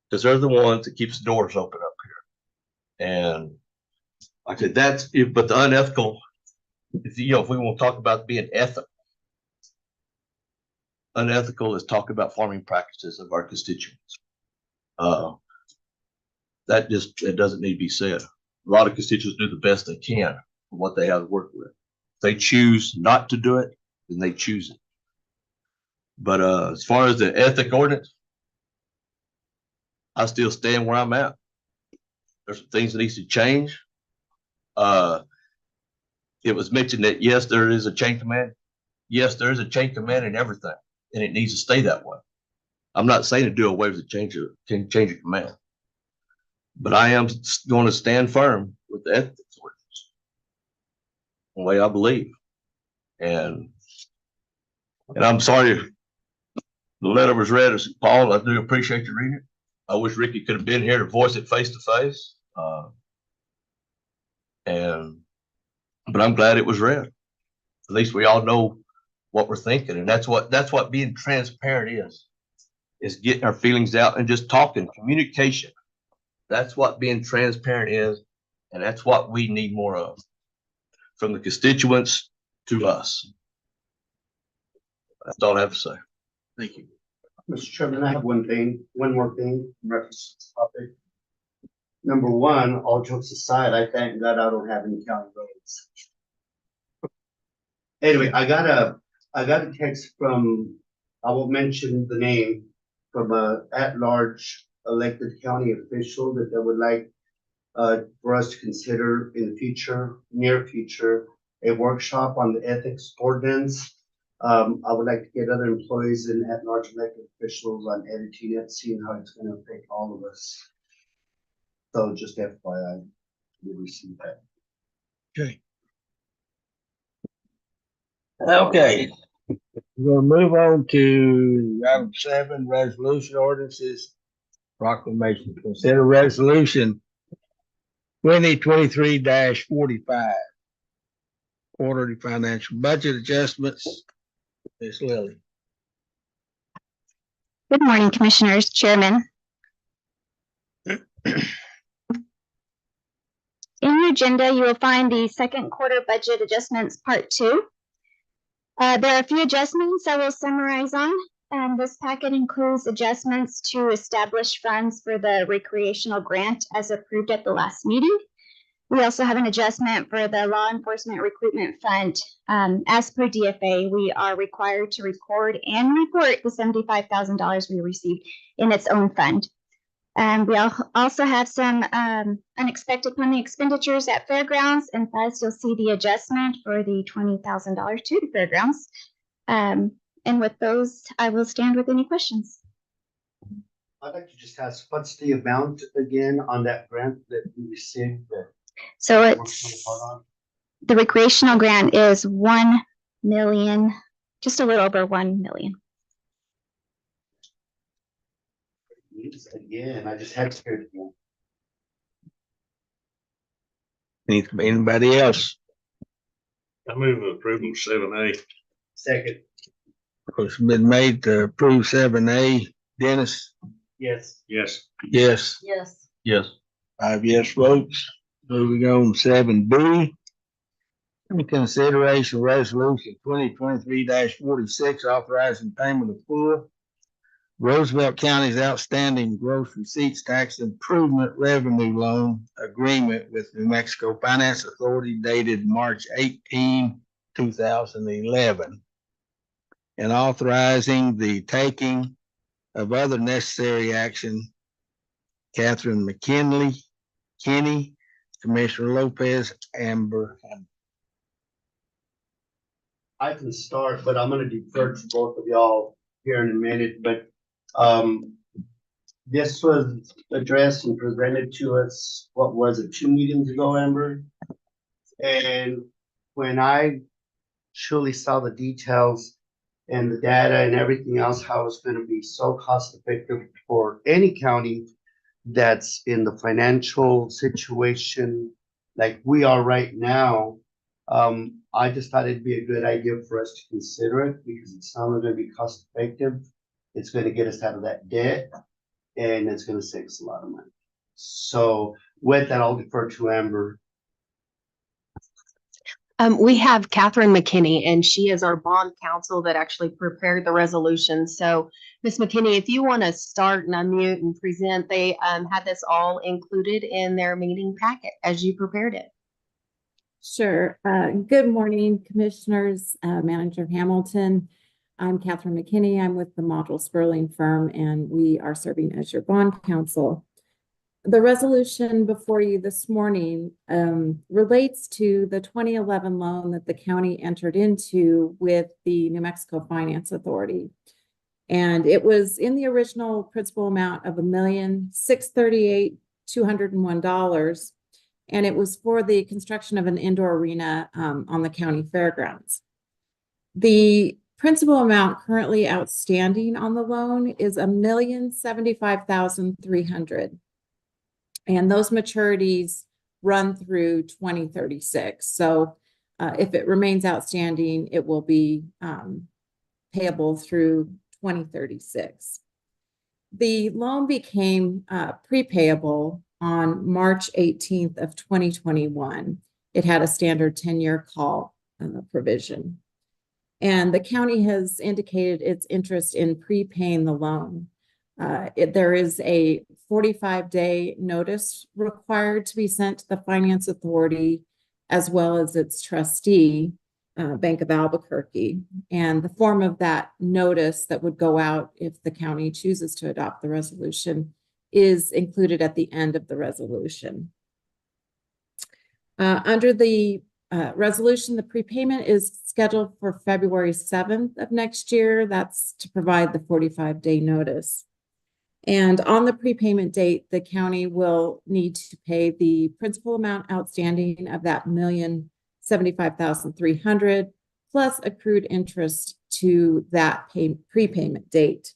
because they're the ones that keeps the doors open up here. And like I said, that's it. But the unethical, if we want to talk about being ethical, unethical is talk about farming practices of our constituents. It doesn't need to be said. A lot of constituents do the best they can for what they have to work with. If they choose not to do it, then they choose it. But as far as the ethic ordinance, I still stand where I'm at. There's some things that needs to change. It was mentioned that yes, there is a chain of command. Yes, there is a chain of command in everything, and it needs to stay that way. I'm not saying to do away with the change of command, but I am going to stand firm with the ethics ordinance, the way I believe. And I'm sorry the letter was read as Paul. I do appreciate you reading it. I wish Ricky could have been here to voice it face to face. But I'm glad it was read. At least we all know what we're thinking, and that's what being transparent is getting our feelings out and just talking, communication. That's what being transparent is, and that's what we need more of, from the constituents to us. That's all I have to say. Thank you. Mr. Chairman, I have one more thing in reference to this topic. Number one, all jokes aside, I thank God I don't have any county roads. Anyway, I got a text from, I won't mention the name, from a at-large elected county official that they would like for us to consider in the future, near future, a workshop on the ethics ordinance. I would like to get other employees and at-large elected officials on editing it, seeing how it's gonna affect all of us. So just FYI, you receive that. Okay. Okay. We're gonna move on to item 7, resolution ordinances, proclamation. Consider resolution 2023-45. Quarterly financial budget adjustments. Ms. Lily. Good morning, Commissioners, Chairman. In your agenda, you will find the second quarter budget adjustments, part 2. There are a few adjustments I will summarize on. This packet includes adjustments to establish funds for the recreational grant as approved at the last meeting. We also have an adjustment for the law enforcement recruitment fund. As per DFA, we are required to record and report the $75,000 we received in its own fund. We also have some unexpected funding expenditures at fairgrounds, and thus you'll see the adjustment for the $20,000 to the fairgrounds. And with those, I will stand with any questions. I'd like to just ask, what's the amount again on that grant that we received? So it's the recreational grant is 1 million, just a little over 1 million. Again, I just had to hear it again. Anybody else? I move approval 7A. Second, Motion been made to approve 7A. Dennis? yes. Yes. Yes. Yes. Yes. 5 yes votes. Moving on 7B. Consideration resolution 2023-46 authorizing payment of full Roosevelt County's outstanding gross receipts tax improvement revenue loan agreement with New Mexico Finance Authority dated March 18, 2011. And authorizing the taking of other necessary action. Catherine McKinley, Kenny, Commissioner Lopez, Amber. I can start, but I'm gonna defer to both of y'all here in a minute, but this was addressed and presented to us, what was it, 2 meetings ago, Amber? And when I truly saw the details and the data and everything else, how it's gonna be so cost effective for any county that's in the financial situation like we are right now, I just thought it'd be a good idea for us to consider it because it's not only gonna be cost effective, it's gonna get us out of that debt and it's gonna save us a lot of money. So with that, I'll defer to Amber. We have Catherine McKinney, and she is our bond counsel that actually prepared the resolution. So, Ms. McKinney, if you want to start and unmute and present, they had this all included in their meeting packet as you prepared it. Sure. Good morning, Commissioners, Manager Hamilton. I'm Catherine McKinney. I'm with the Module Sperling firm, and we are serving as your bond counsel. The resolution before you this morning relates to the 2011 loan that the county entered into with the New Mexico Finance Authority. And it was in the original principal amount of $1,638,201. And it was for the construction of an indoor arena on the county fairgrounds. The principal amount currently outstanding on the loan is $1,075,300. And those maturities run through 2036. So if it remains outstanding, it will be payable through 2036. The loan became prepayable on March 18th of 2021. It had a standard 10-year call provision. And the county has indicated its interest in prepaying the loan. There is a 45-day notice required to be sent to the Finance Authority as well as its trustee, Bank of Albuquerque. And the form of that notice that would go out if the county chooses to adopt the resolution is included at the end of the resolution. Under the resolution, the prepayment is scheduled for February 7th of next year. That's to provide the 45-day notice. And on the prepayment date, the county will need to pay the principal amount outstanding of that $1,075,300 plus accrued interest to that prepayment date.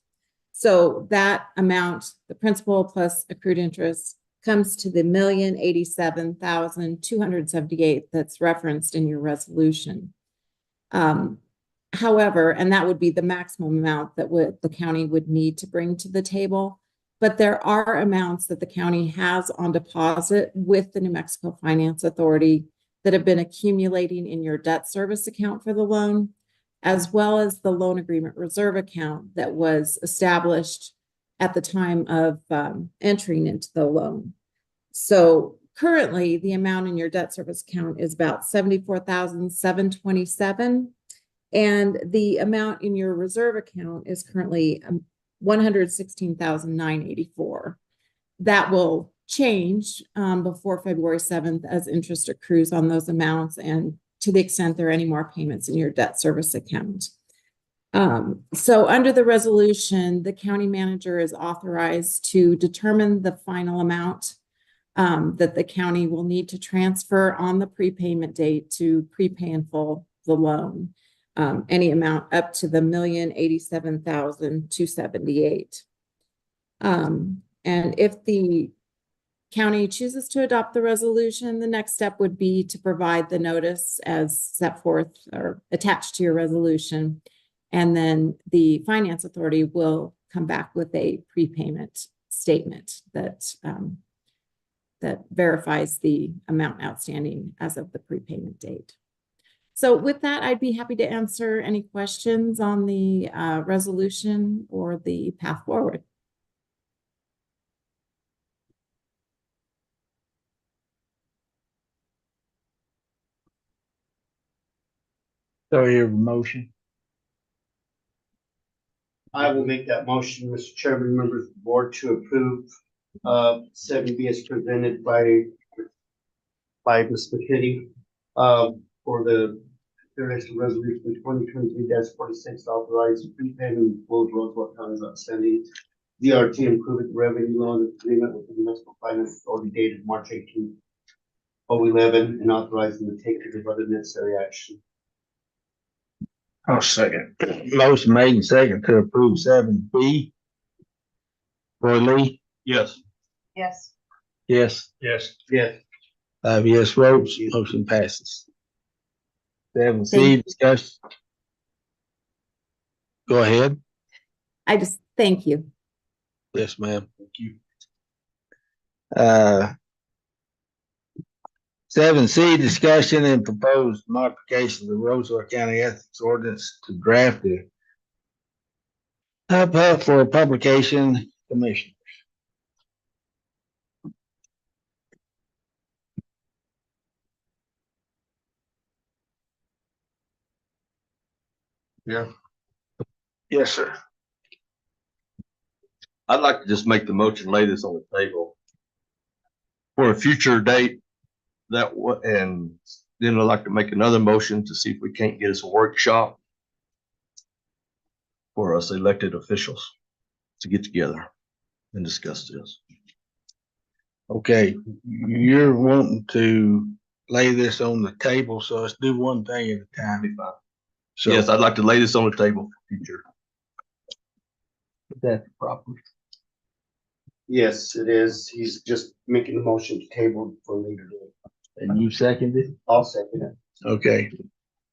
So that amount, the principal plus accrued interest, comes to the $1,087,278 that's referenced in your resolution. However, and that would be the maximum amount that the county would need to bring to the table. But there are amounts that the county has on deposit with the New Mexico Finance Authority that have been accumulating in your debt service account for the loan, as well as the loan agreement reserve account that was established at the time of entering into the loan. So currently, the amount in your debt service account is about $74,727. And the amount in your reserve account is currently $116,984. That will change before February 7th as interest accrues on those amounts and to the extent there are any more payments in your debt service account. So under the resolution, the county manager is authorized to determine the final amount that the county will need to transfer on the prepayment date to prepay in full the loan. Any amount up to the $1,087,278. And if the county chooses to adopt the resolution, the next step would be to provide the notice as set forth or attached to your resolution. And then the Finance Authority will come back with a prepayment statement that that verifies the amount outstanding as of the prepayment date. So with that, I'd be happy to answer any questions on the resolution or the path forward. So you have a motion? I will make that motion, Mr. Chairman, members of the board, to approve 7B as presented by Ms. McKinney for the consideration resolution 2023-46 authorized prepayment of both Roswell County's outstanding DRT improvement revenue loan agreement with the New Mexico Finance Authority dated March 18, 2011, and authorizing the taking of other necessary action. I'll second. Motion made and second to approve 7B. Roy Lee? Yes. Yes. Yes. Yes. Yes. 5 yes votes, motion passes. 7C, discussion. Go ahead. I just thank you. Yes, ma'am. Thank you. 7C, discussion and proposed modifications of the Roswell County Ethics Ordinance to draft it up for publication commission. Yeah. Yes, sir. I'd like to just make the motion, lay this on the table for a future date and then I'd like to make another motion to see if we can't get us a workshop for us elected officials to get together and discuss this. Okay, you're wanting to lay this on the table, so let's do one thing at a time. So Yes, I'd like to lay this on the table for future. that's proper. Yes, it is. He's just making the motion to table for later date. And you seconded? I'll second it. Okay.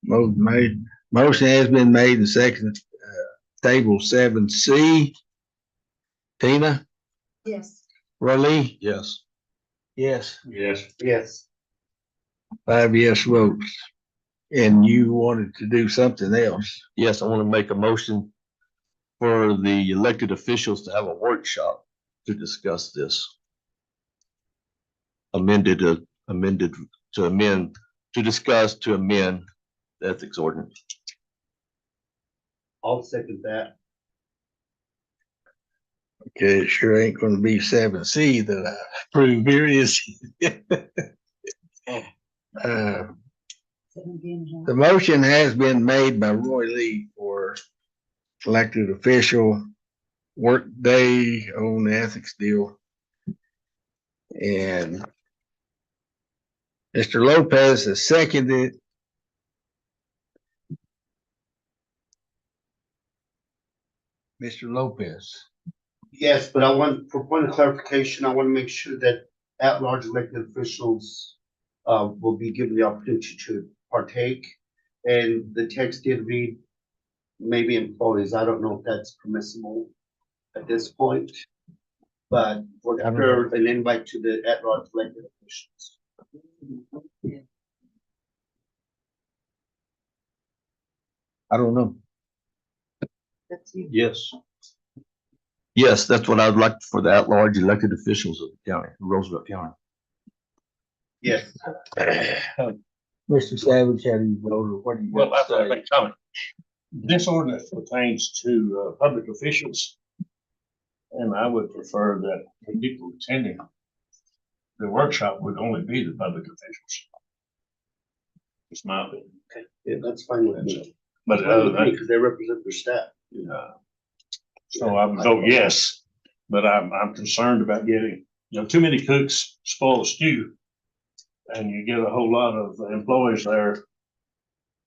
Motion has been made and seconded, table 7C. Tina, Yes. Rolly? Yes. Yes. Yes. Yes. 5 yes votes. And you wanted to do something else. Yes, I want to make a motion for the elected officials to have a workshop to discuss this. To amend the ethics ordinance. I'll second that. Okay, it sure ain't gonna be 7C that I approve here is. The motion has been made by Roy Lee for elected official work day on the ethics deal. And Mr. Lopez has seconded. Mr. Lopez. Yes, but for point of clarification, I want to make sure that at-large elected officials will be given the opportunity to partake. And the text did read maybe employees. I don't know if that's permissible at this point. But for sure, an invite to the at-large elected officials. I don't know. Yes. Yes, that's what I'd like for the at-large elected officials of the county, Roosevelt County. Yes. Mr. Savage, how do you vote or what do you? Well, I make a comment. This ordinance pertains to public officials. And I would prefer that the people attending the workshop would only be the public officials. It's my opinion. Yeah, that's fine with me. But other than, Because they represent their staff. so I would vote yes, but I'm concerned about getting, too many cooks spoil the stew. And you get a whole lot of employees there.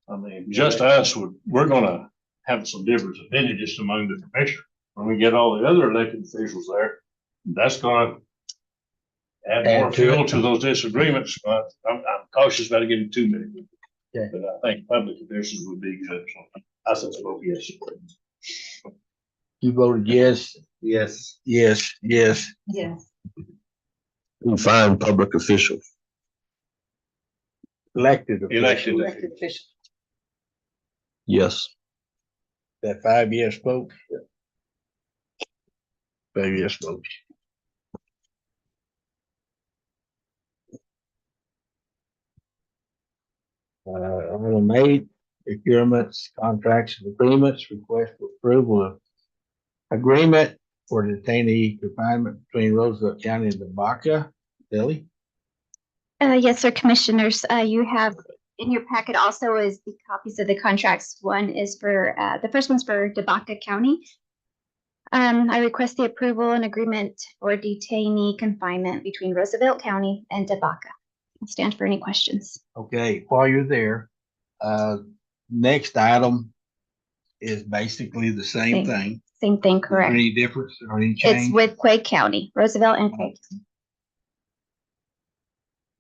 I mean, just us, we're gonna have some different opinions just among the commissioners. When we get all the other elected officials there, that's gonna add more to fuel it. to those disagreements. But I'm cautious about getting too many. Okay. But I think public officials would be good. So I said, vote yes. You voted yes, Yes. yes, yes. Yes. We find public officials. Elected. Elected. officials. Yes. That 5 yes vote. 5 yes vote. Item 8, procurements, contracts, and agreements, request for approval of agreement for detainee confinement between Roosevelt County and Tobacco. Billy? Yes, sir, commissioners, you have in your packet also is the copies of the contracts. One is for, the first one's for Tobacco County. I request the approval and agreement for detainee confinement between Roosevelt County and Tobacco. I'll stand for any questions. Okay, while you're there, next item is basically the same Same. thing. Same thing, Is there correct? any difference or any It's change? with Quake County, Roosevelt and Quake,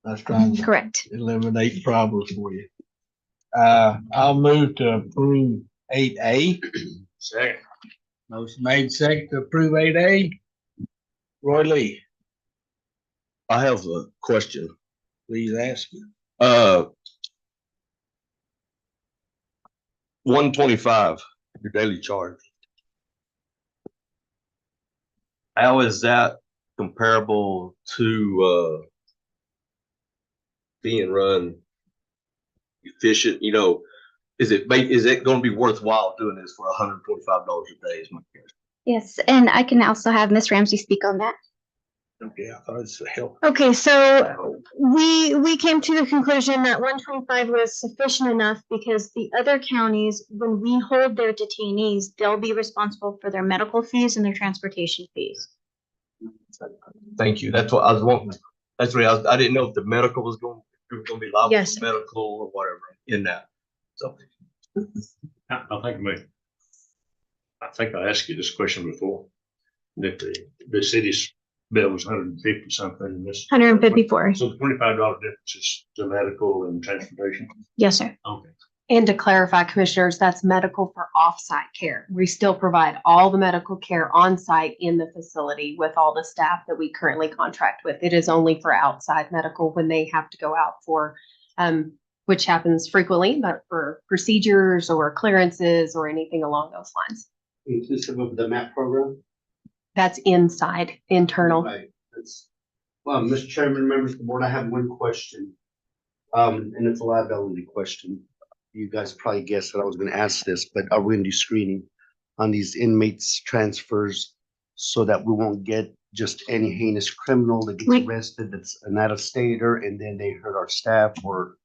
Let's try and correct? eliminate problems for you. I'll move to approve 8A. Second. Motion made second to approve 8A. Roy Lee, I have a question. please ask. 125, your daily charge. How is that comparable to being run efficient? Is it gonna be worthwhile doing this for $125 a day is my question. Yes, and I can also have Miss Ramsey speak on that. Okay, I thought it's a help. Okay, so we came to the conclusion that 125 was sufficient enough because the other counties, when we hold their detainees, they'll be responsible for their medical fees and their transportation fees. Thank you. That's what I was wanting. That's what I didn't know if the medical was going to be liable Yes. for medical or whatever in that. So I think I asked you this question before. That the city's bill was 150 something. And this, 154. so the $25 difference is the medical and transportation. Yes, sir. Okay. And to clarify, commissioners, that's medical for off-site care. We still provide all the medical care on-site in the facility with all the staff that we currently contract with. It is only for outside medical when they have to go out for, which happens frequently, but for procedures or clearances or anything along those lines. Inclusive of the MAP program? That's inside, internal. Right, that's, well, Mr. Chairman, members of the board, I have one question. And it's a liability question. You guys probably guessed that I was gonna ask this, but are we gonna do screening on these inmates transfers so that we won't get just any heinous criminal that gets We- arrested that's an out-of-stater and then they hurt our staff, or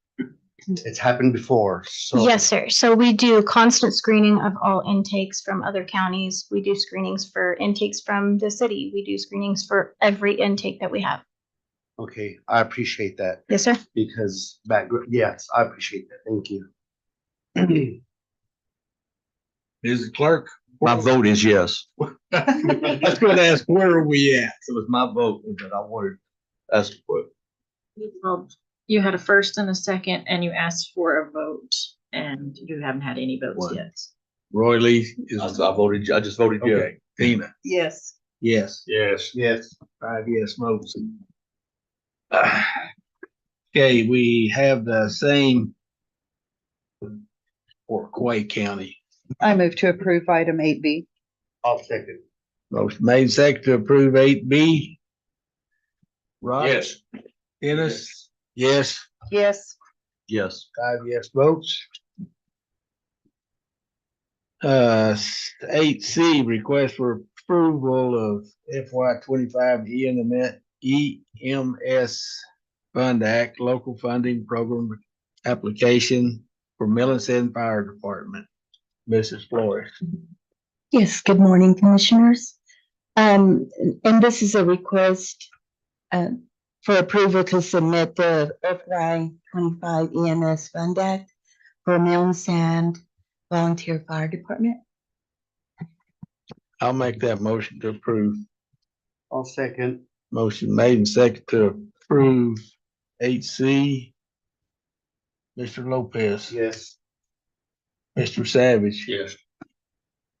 it's happened before, so. Yes, sir. So we do constant screening of all intakes from other counties. We do screenings for intakes from the city. We do screenings for every intake that we have. Okay, I appreciate that Yes, sir. because yes, I appreciate that. Thank you. Is the clerk? My vote is yes. I was gonna ask, where are we at? It was my vote that I wanted to ask for. Well, you had a first and a second, and you asked for a vote, and you haven't had any votes One. yet. Roy Lee I is, voted, I just voted yes. okay, Tina, Yes. yes, Yes. Yes. 5 yes votes. Okay, we have the same for Quay County. I move to approve item 8B. I'll second. Motion made second to approve 8B. Rod? Yes. Dennis? Yes. Yes. Yes. 5 yes votes. 8C, request for approval of FY25 EMS Fund Act Local Funding Program application for Millicent Fire Department. Mrs. Flores. Yes, good morning, commissioners. And this is a request for approval to submit the FY 25 EMS Fund Act for Mill and Sand Volunteer Fire Department. I'll make that motion to approve. I'll second. Motion made and second to approve 8C. Mr. Lopez. Yes. Mr. Savage. Yes.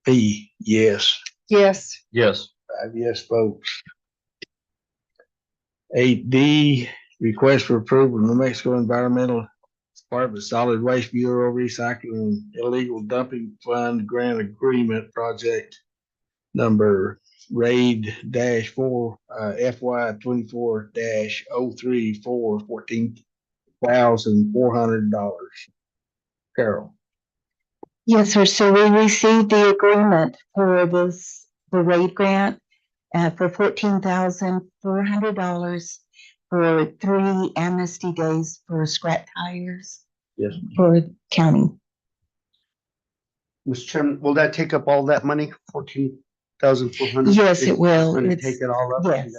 P, yes. Yes. Yes. 5 yes votes. 8D, request for approval of New Mexico Environmental Department Solid Waste Bureau Recycling and Illegal Dumping Fund Grant Agreement Project number RAID-4 FY 24-03 for $14,400. Carol. Yes, sir. So we received the agreement for this, the RAID grant for $14,400 for 3 amnesty days for scrap tires. Yes. For county. Mr. Chairman, will that take up all that money? 14,400? Yes, it will. Gonna It's- take it all up? yes.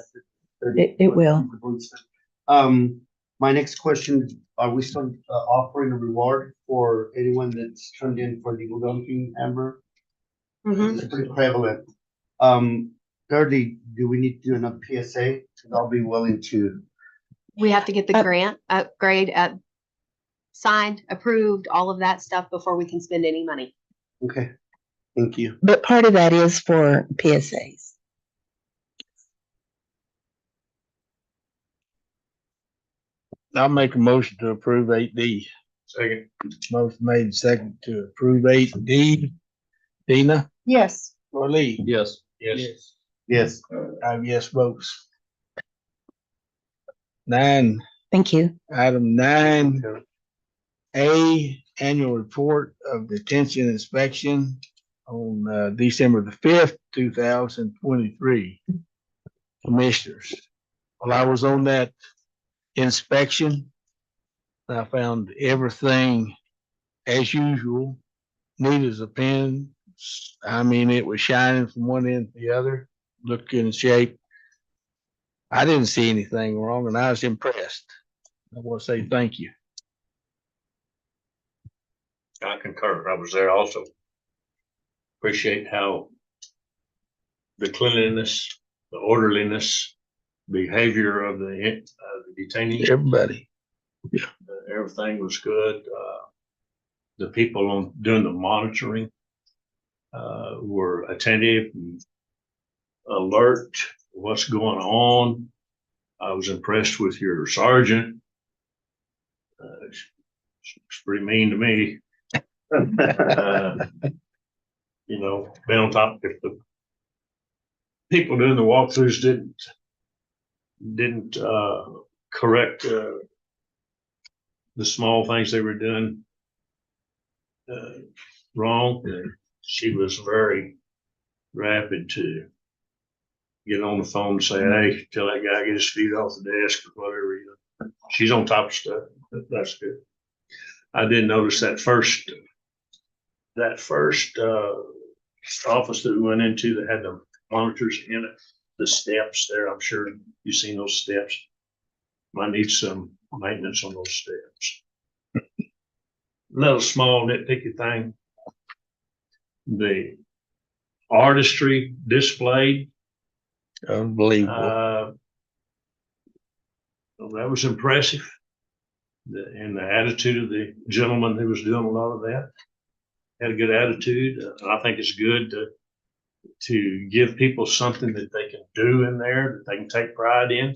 It will. My next question, are we still offering a reward for anyone that's turned in for legal dumping, Amber? It's pretty prevalent. Thirdly, do we need to do enough PSA? Cause I'll be willing to. We have to get the grant upgrade signed, approved, all of that stuff before we can spend any money. Okay, thank you. But part of that is for PSAs. I'll make a motion to approve 8D. Second. Motion made and second to approve 8D. Dina? Yes. Or Lee? Yes. Yes. Yes. 5 yes votes. 9, Thank you. item 9A, annual report of detention inspection on December the 5th, 2023. Commissioners, while I was on that inspection, I found everything as usual, neat as a pin. I mean, it was shining from one end to the other, looked in shape. I didn't see anything wrong and I was impressed. I want to say thank you. I concur. I was there also. Appreciate how the cleanliness, the orderliness, behavior of the detainees. Everybody. Everything was good. The people on doing the monitoring were attentive and alert to what's going on. I was impressed with your sergeant. She's pretty mean to me. You know, been on top. If the people doing the walkthroughs didn't correct the small things they were doing wrong, she was very rapid to get on the phone and say, "Hey, tell that guy to get his feet off the desk," or whatever. You know, she's on top of stuff. That's good. I did notice that first office that we went into that had the monitors in it, the steps there. I'm sure you've seen those steps. Might need some maintenance on those steps. Little small nitpicky thing. The artistry displayed. Unbelievable. That was impressive. And the attitude of the gentleman who was doing a lot of that had a good attitude. I think it's good to give people something that they can do in there, that they can take pride in,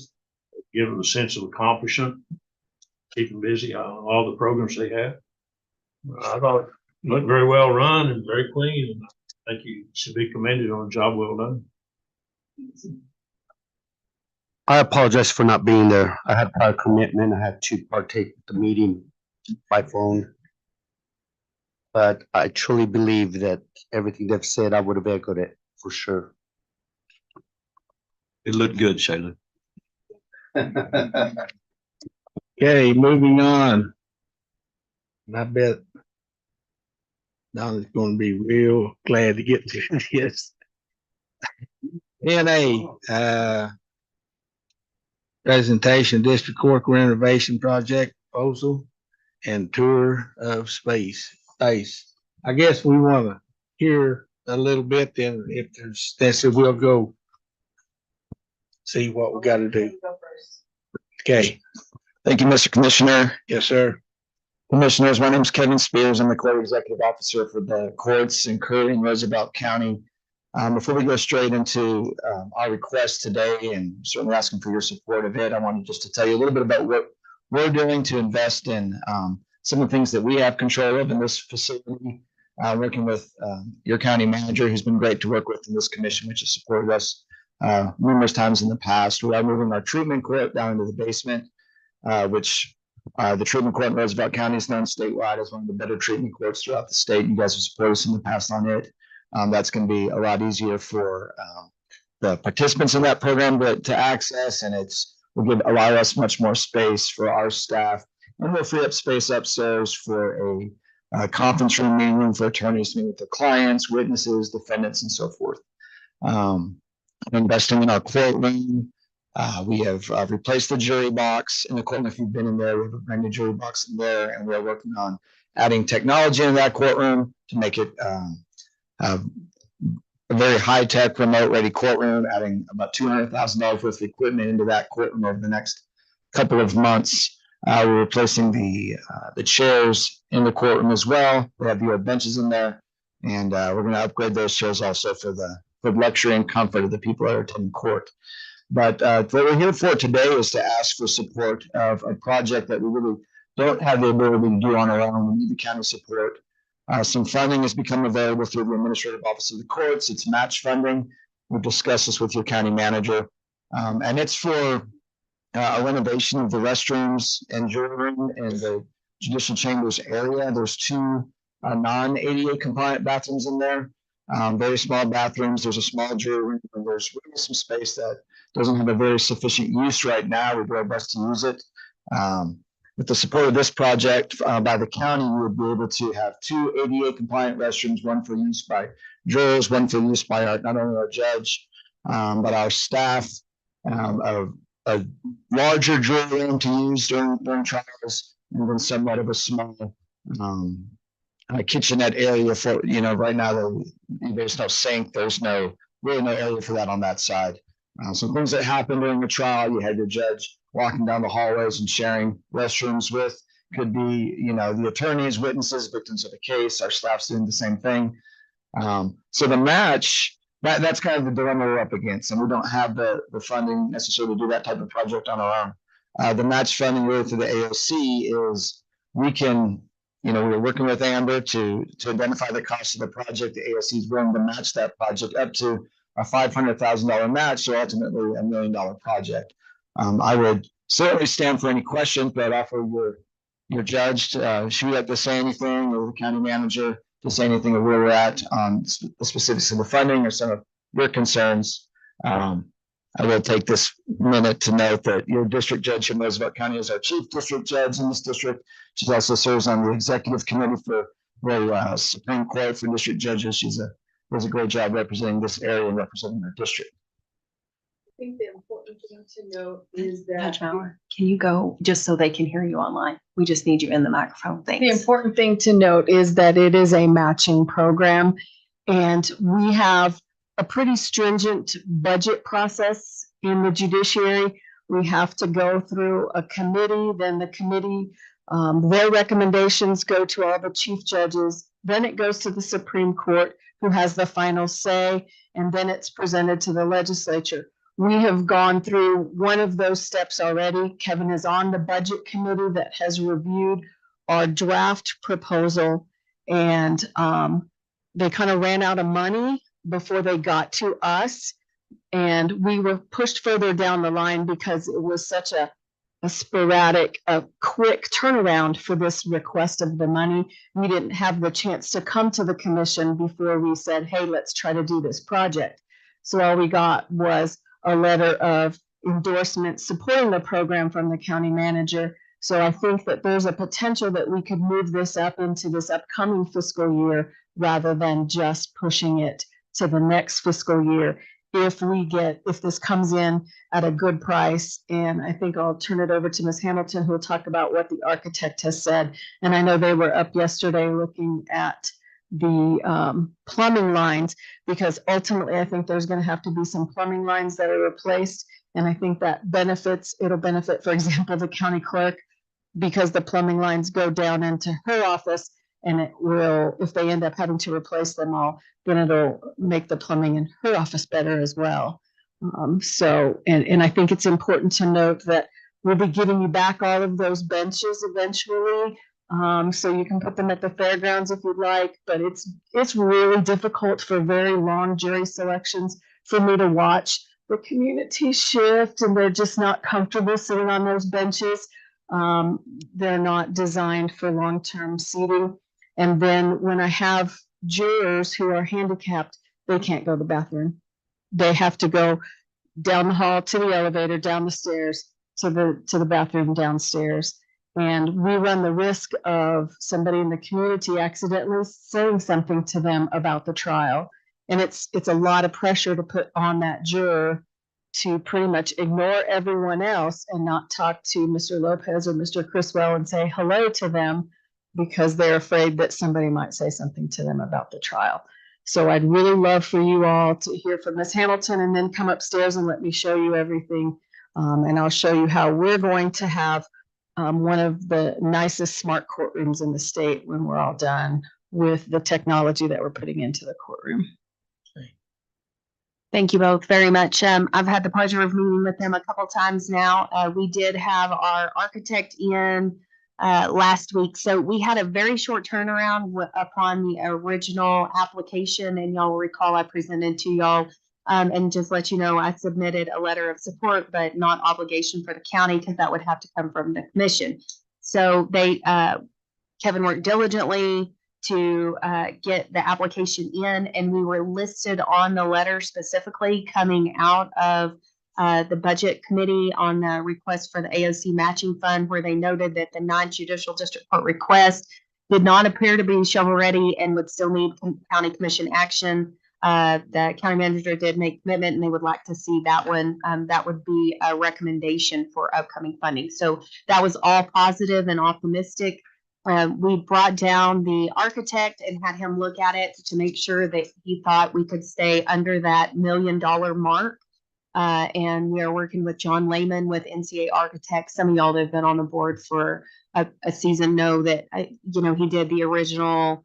give them a sense of accomplishment, keep them busy on all the programs they have. I thought it looked very well run and very clean, and I think you should be commended on a job well done. I apologize for not being there. I had prior commitment. I had to partake in the meeting by phone. But I truly believe that everything they've said, I would have echoed it for sure. It looked good, Shayla. Okay, moving on. And I bet Donna's gonna be real glad to get to this. NA, presentation, district court renovation project proposal and tour of space. I guess we wanna hear a little bit, then if there's, that's it, we'll go see what we gotta do. Okay, Thank you, Mr. Commissioner. yes, sir. Commissioners, my name is Kevin Spears. I'm the Court Executive Officer for the courts in Curry and Roosevelt County. Before we go straight into our request today and certainly asking for your support of it, I wanted just to tell you a little bit about what we're doing to invest in some of the things that we have control of in this facility. Working with your county manager, who's been great to work with in this commission, which has supported us numerous times in the past. We are moving our treatment court down into the basement, which the treatment court in Roosevelt County is known statewide as one of the better treatment courts throughout the state. You guys have supported us in the past on it. That's going to be a lot easier for the participants in that program to access, and will allow us much more space for our staff, and we'll free up space upstairs for a conference room, meeting room for attorneys to meet with their clients, witnesses, defendants, and so forth. Investing in our courtroom. We have replaced the jury box in the courtroom. If you've been in there, we have a brand new jury box in there, and we are working on adding technology in that courtroom to make it a very high-tech, remote-ready courtroom, adding about $200,000 worth of equipment into that courtroom over the next couple of months. We're replacing the chairs in the courtroom as well. We have the old benches in there, and we're going to upgrade those chairs also for the luxury and comfort of the people that are attending court. But what we're here for today is to ask for support of a project that we really don't have the ability to do on our own. We need the county support. Some funding has become available through the Administrative Office of the Courts. It's match funding. We've discussed this with your county manager. And it's for a renovation of the restrooms and jury room in the judicial chambers area. There's two non-ADA compliant bathrooms in there. Very small bathrooms. There's a small jury room, and there's really some space that doesn't have a very sufficient use right now. We do our best to use it. With the support of this project by the county, we would be able to have two ADA compliant restrooms, one for use by jurors, one for use by not only our judge, but our staff, a larger jury room to use during trials, and then somewhat of a small kitchenette area for, right now, there's no sink, there's really no area for that on that side. Some things that happened during the trial, you had your judge walking down the hallways and sharing restrooms with, could be, the attorneys, witnesses, victims of the case, our staff's doing the same thing. So the match, that's kind of the dilemma we're up against, and we don't have the funding necessarily to do that type of project on our own. The match funding really through the AOC is we can, we're working with Amber to identify the cost of the project. The AOC is willing to match that project up to a $500,000 match, so ultimately $1 million project. I would certainly stand for any questions, but offer your judge, she would like to say anything, or the county manager to say anything of where we're at on the specifics of the funding or some of your concerns. I will take this minute to note that your district judge in Roosevelt County is our chief district judge in this district. She also serves on the executive committee for the Supreme Court for district judges. She does a great job representing this area and representing our district. I think the important thing to note is that Judge Mauer, can you go just so they can hear you online? We just need you in the microphone. the Thanks. important thing to note is that it is a matching program, and we have a pretty stringent budget process in the judiciary. We have to go through a committee, then the committee, their recommendations go to all the chief judges, then it goes to the Supreme Court, who has the final say, and then it's presented to the legislature. We have gone through one of those steps already. Kevin is on the budget committee that has reviewed our draft proposal, and they kind of ran out of money before they got to us. And we were pushed further down the line because it was such a sporadic, quick turnaround for this request of the money. We didn't have the chance to come to the commission before we said, hey, let's try to do this project. So all we got was a letter of endorsement supporting the program from the county manager. So I think that there's a potential that we could move this up into this upcoming fiscal year rather than just pushing it to the next fiscal year. If this comes in at a good price, and I think I'll turn it over to Ms. Hamilton, who will talk about what the architect has said. And I know they were up yesterday looking at the plumbing lines, because ultimately I think there's going to have to be some plumbing lines that are replaced. And I think that it'll benefit, for example, the county clerk, because the plumbing lines go down into her office, and it will, if they end up having to replace them all, then it'll make the plumbing in her office better as well. And I think it's important to note that we'll be giving you back all of those benches eventually. So you can put them at the fairgrounds if you'd like, but it's really difficult for very long jury selections for me to watch the community shift, and they're just not comfortable sitting on those benches. They're not designed for long-term seating. And then when I have jurors who are handicapped, they can't go to the bathroom. They have to go down the hall to the elevator, down the stairs to the bathroom downstairs. And we run the risk of somebody in the community accidentally saying something to them about the trial. And it's a lot of pressure to put on that juror to pretty much ignore everyone else and not talk to Mr. Lopez or Mr. Criswell and say hello to them, because they're afraid that somebody might say something to them about the trial. So I'd really love for you all to hear from Ms. Hamilton and then come upstairs and let me show you everything. And I'll show you how we're going to have one of the nicest smart courtrooms in the state when we're all done with the technology that we're putting into the courtroom. Thank you both very much. I've had the pleasure of meeting with them a couple times now. We did have our architect in last week. So we had a very short turnaround upon the original application, and y'all will recall I presented to y'all and just let you know I submitted a letter of support, but not obligation for the county, because that would have to come from the commission. So Kevin worked diligently to get the application in, and we were listed on the letter specifically coming out of the budget committee on the request for the AOC matching fund, where they noted that the non-judicial district court request did not appear to be shovel ready and would still need county commission action. The county manager did make commitment, and they would like to see that one. That would be a recommendation for upcoming funding. So that was all positive and optimistic. We brought down the architect and had him look at it to make sure that he thought we could stay under that $1 million mark. And we are working with John Lehman with NCA Architects. Some of y'all that have been on the board for a season know that, he did the original,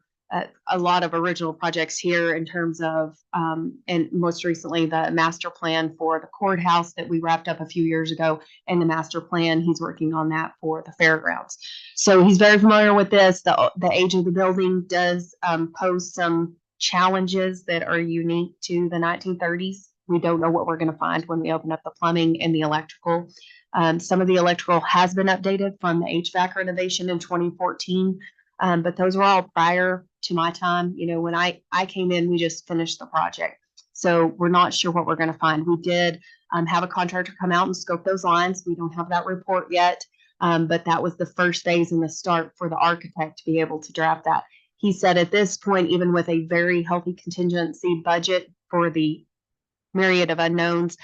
a lot of original projects here in terms of, and most recently the master plan for the courthouse that we wrapped up a few years ago, and the master plan, he's working on that for the fairgrounds. So he's very familiar with this. The age of the building does pose some challenges that are unique to the 1930s. We don't know what we're going to find when we open up the plumbing and the electrical. Some of the electrical has been updated from the HVAC renovation in 2014, but those were all prior to my time. When I came in, we just finished the project. So we're not sure what we're going to find. We did have a contractor come out and scope those lines. We don't have that report yet, but that was the first phase and the start for the architect to be able to draft that. He said at this point, even with a very healthy contingency budget for the myriad of unknowns,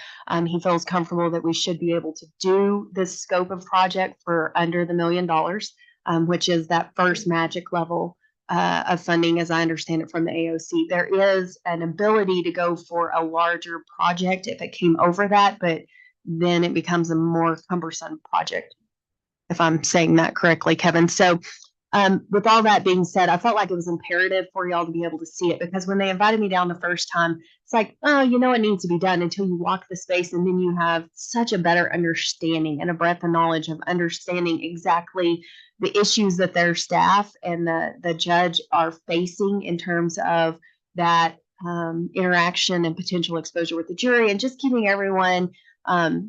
he feels comfortable that we should be able to do this scope of project for under the $1 million, which is that first magic level of funding, as I understand it from the AOC. There is an ability to go for a larger project if it came over that, but then it becomes a more cumbersome project, if I'm saying that correctly, Kevin. So with all that being said, I felt like it was imperative for y'all to be able to see it, because when they invited me down the first time, it's like, oh, it needs to be done, until you walk the space, and then you have such a better understanding and a breadth of knowledge of understanding exactly the issues that their staff and the judge are facing in terms of that interaction and potential exposure with the jury, and just keeping everyone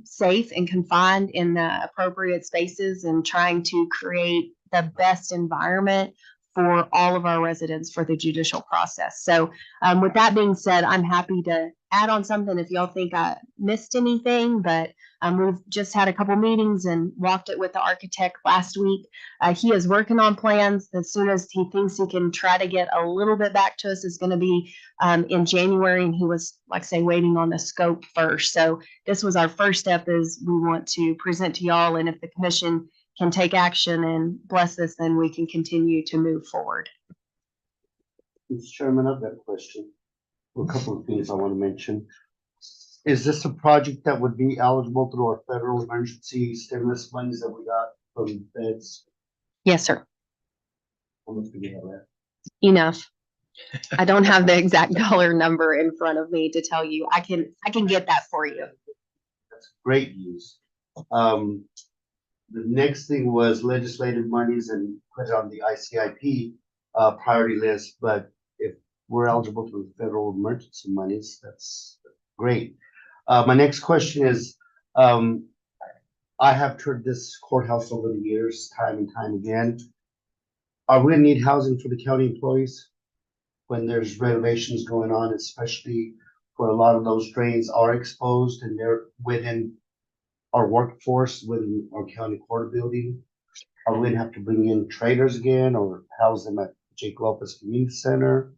safe and confined in the appropriate spaces, and trying to create the best environment for all of our residents for the judicial process. So with that being said, I'm happy to add on something if y'all think I missed anything, but we've just had a couple meetings and walked it with the architect last week. He is working on plans. As soon as he thinks he can try to get a little bit back to us is going to be in January. And he was, like I say, waiting on the scope first. So this was our first step, is we want to present to y'all, and if the commission can take action and bless this, then we can continue to move forward. Mr. Chairman, I've got a question. A couple of things I want to mention. Is this a project that would be eligible through our federal emergency stimulus funds that we got from the feds? Yes, sir. How much do we have left? Enough. I don't have the exact dollar number in front of me to tell you. I can get that for you. That's great news. The next thing was legislative monies, and put it on the ICIP priority list. But if we're eligible for federal emergency monies, that's great. My next question is, I have toured this courthouse over the years, time and time again. Are we gonna need housing for the county employees when there's renovations going on, especially where a lot of those drains are exposed and they're within our workforce, within our county court building? Are we gonna have to bring in trailers again, or house them at Jake Lopez Community Center?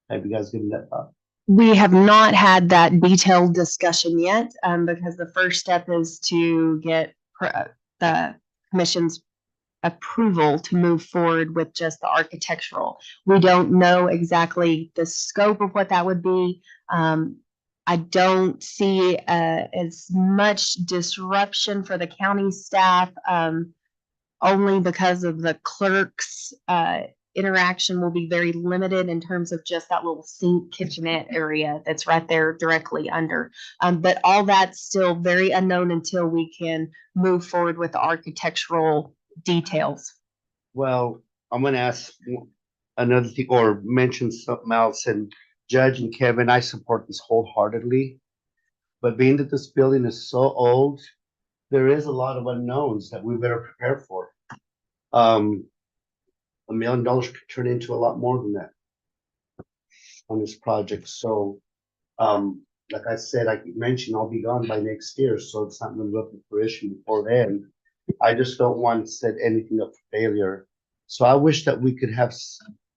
Have you guys given that thought? We have not had that detailed discussion yet, because the first step is to get the commission's approval to move forward with just the architectural. We don't know exactly the scope of what that would be. I don't see as much disruption for the county staff, only because of the clerk's interaction will be very limited in terms of just that little sink kitchenette area that's right there directly under. But all that's still very unknown until we can move forward with the architectural details. Well, I'm gonna ask another thing, or mention something else. And Judge and Kevin, I support this wholeheartedly. But being that this building is so old, there is a lot of unknowns that we better prepare for. $1 million could turn into a lot more than that on this project. So, like I said, I mentioned I'll be gone by next year, so it's not gonna look to fruition before then. I just don't want to set anything up for failure. So I wish that we could have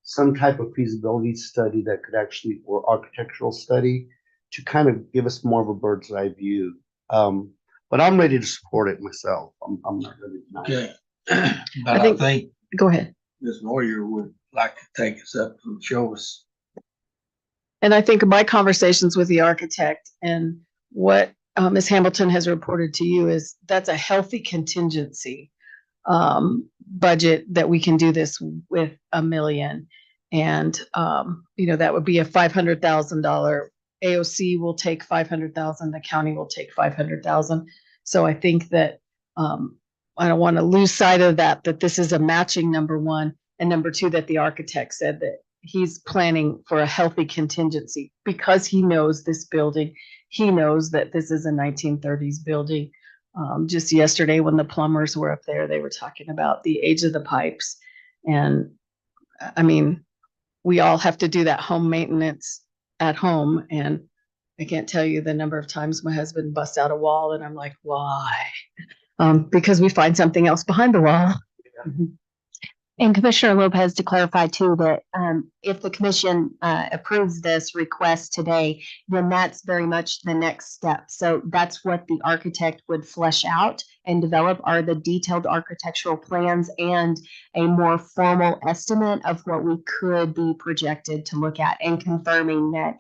some type of feasibility study that could actually, or architectural study, to kind of give us more of a bird's eye view. But I'm ready to support it myself. I'm not ready to deny it. Okay. But I think Go ahead. Ms. Moyer would like to take us up and show us. And I think my conversations with the architect and what Ms. Hamilton has reported to you is that's a healthy contingency budget that we can do this with $1 million. And, that would be a $500,000. AOC will take 500,000, the county will take 500,000. So I think that I don't want to lose sight of that this is a matching, number one, and number two, that the architect said that he's planning for a healthy contingency because he knows this building. He knows that this is a 1930s building. Just yesterday when the plumbers were up there, they were talking about the age of the pipes. And I mean, we all have to do that home maintenance at home. And I can't tell you the number of times my husband busts out a wall and I'm like, why? Because we find something else behind the wall. And Commissioner Lopez, to clarify too, that if the commission approves this request today, then that's very much the next step. So that's what the architect would flesh out and develop are the detailed architectural plans and a more formal estimate of what we could be projected to look at, and confirming that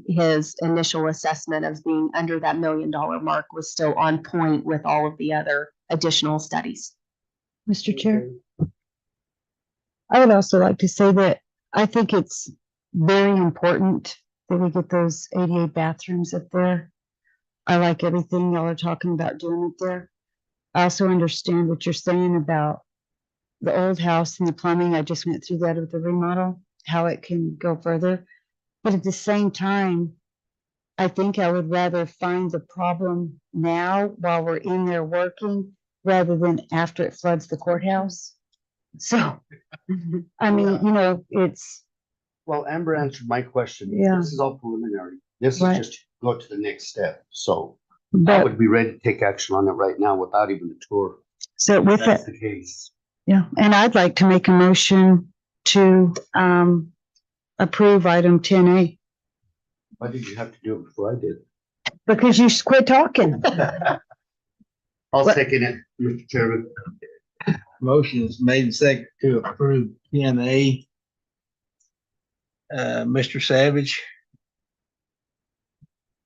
his initial assessment of being under that $1 million mark was still on point with all of the other additional studies. Mr. Chair. I would also like to say that I think it's very important that we get those 88 bathrooms up there. I like everything y'all are talking about doing up there. I also understand what you're saying about the old house and the plumbing. I just went through that with the remodel, how it can go further. But at the same time, I think I would rather find the problem now while we're in there working rather than after it floods the courthouse. So, I mean, it's. Well, Amber answered my question. Yeah. This is all preliminary. This is Right. just to go to the next step. So I But, would be ready to take action on it right now without even a tour. so with That's that, the case. yeah, and I'd like to make a motion to, approve item 10A, Why did you have to do it before I did? because you quit talking. I'll What- second it, Mr. Chairman. Motion is made and second to approve 10A. Mr. Savage,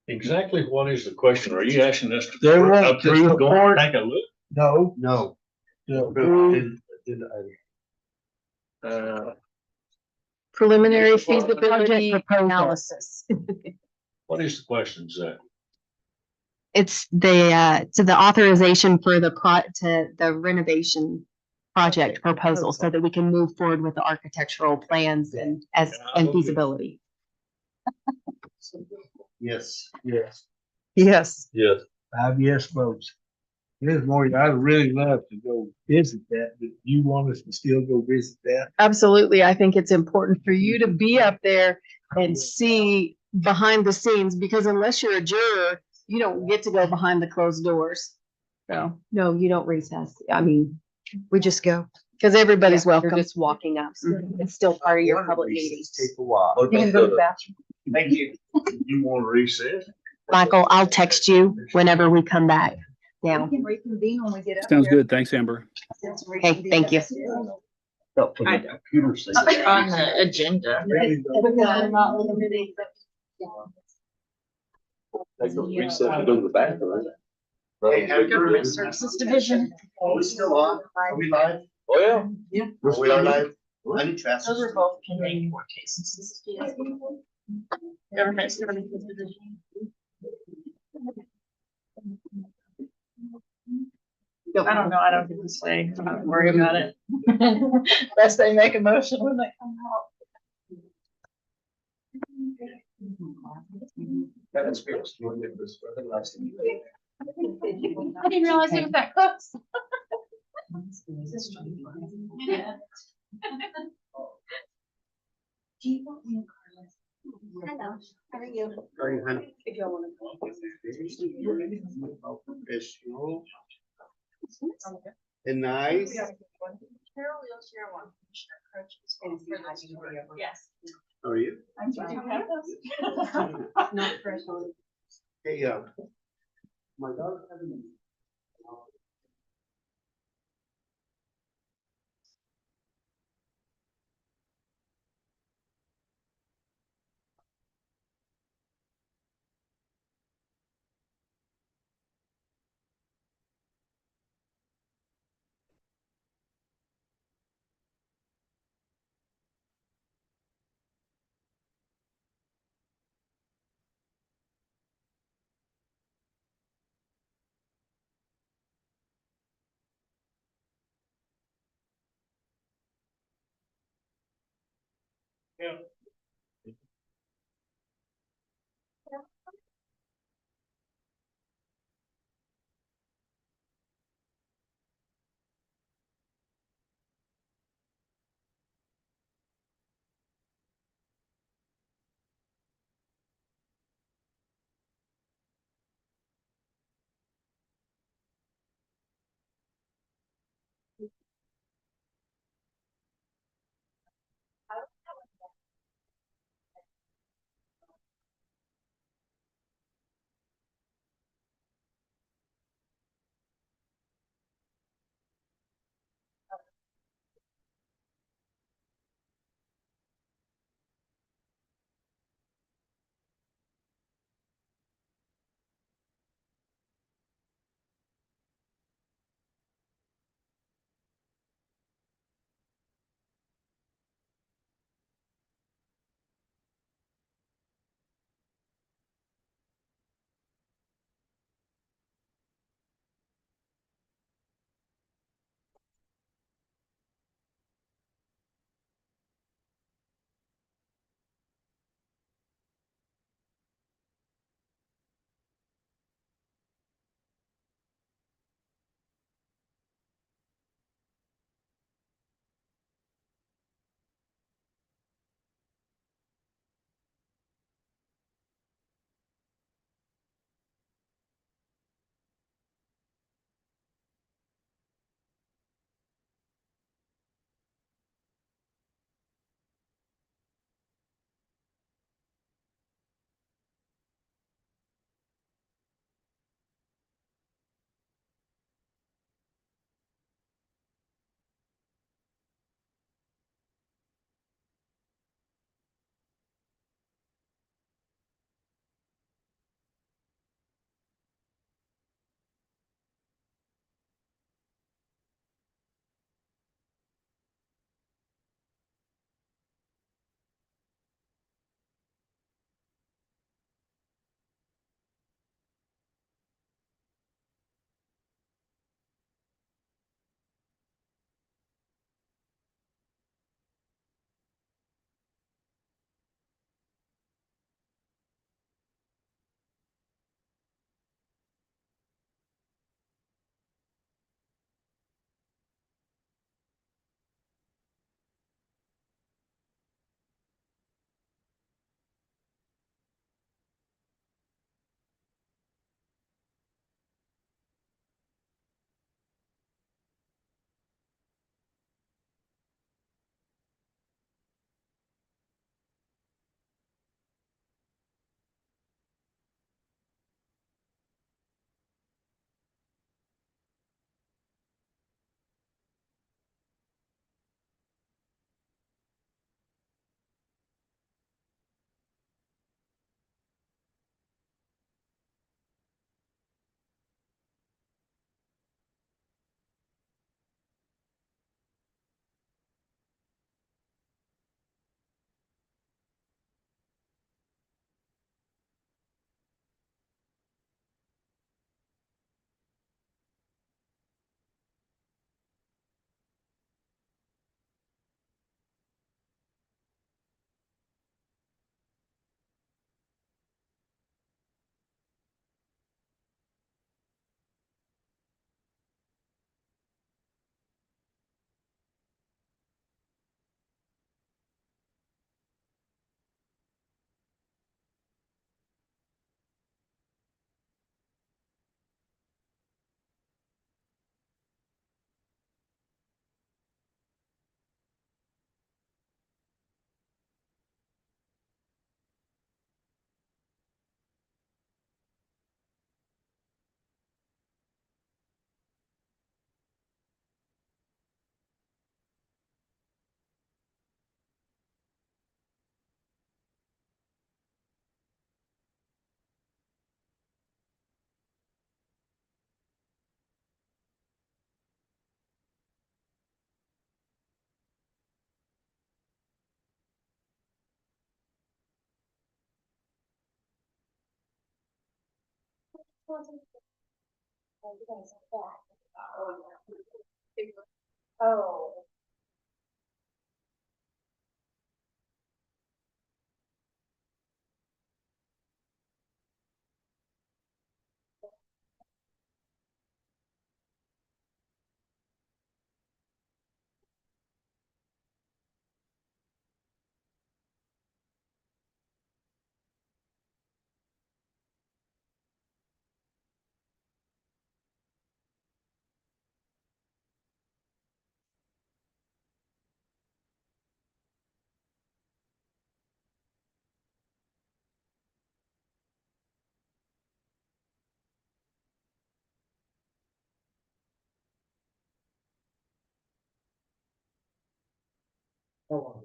Exactly what is the question? Are you asking us to They want to approve going, support- take a look? no, No. to approve, Preliminary Project feasibility proposal. analysis. What is the question, Zach? It's the authorization for the renovation project proposal so that we can move forward with the architectural plans and feasibility. Yes. yes, Yes. Yes. 5 yes votes. Ms. Moore, I'd really love to go visit that, but you want us to still go visit that? Absolutely. I think it's important for you to be up there and see behind the scenes, because unless you're a juror, you don't get to go behind the closed doors. So, No, you don't recess. I mean, We just go. because everybody's you're welcome. just walking up. It's still part of your public meetings. Take a while. You can go to the bathroom. Thank you. You want to recess? Michael, I'll text you whenever we come back down. reconvene when we get Sounds good. Thanks, Amber. Okay, thank you. For the computer sake. On the agenda. Reset to go to the bathroom. Hey, Amber, Government Services Division. Are we still on? Are we live? Oh, yeah. We are live. I need to ask. Those are both pending court cases. Government Services Division. I don't know, I don't think this way, I'm not worried about it. Unless they make a motion when they come out. That's good. I didn't realize it was that close. Hello, how are you? If y'all wanna go. Professional and nice. Carol, you'll share one. Yes. How are you? Not personally. Hey, my daughter's having. Yeah. Oh. Yeah.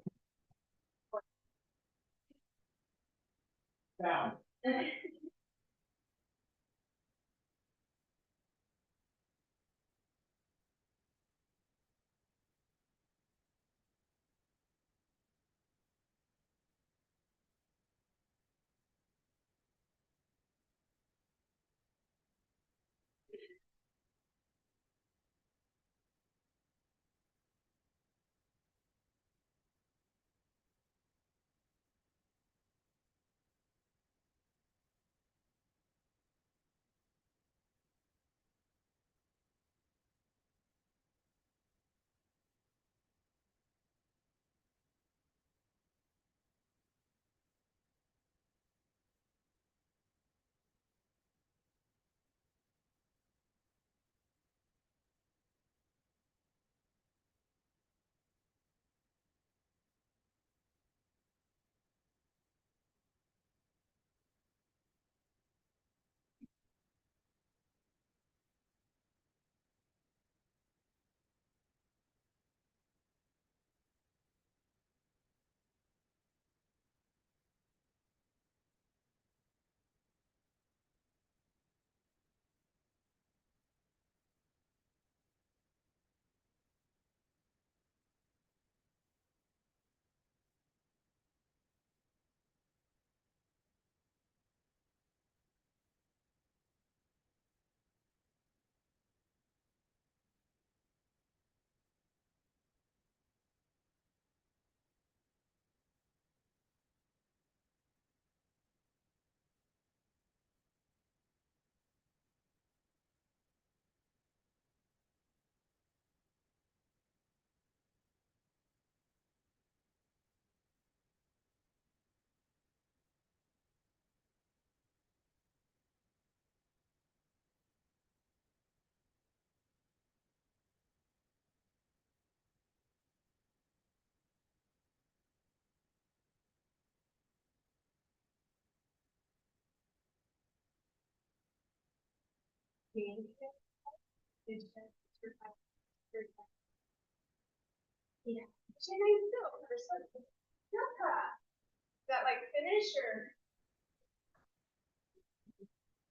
That like finisher.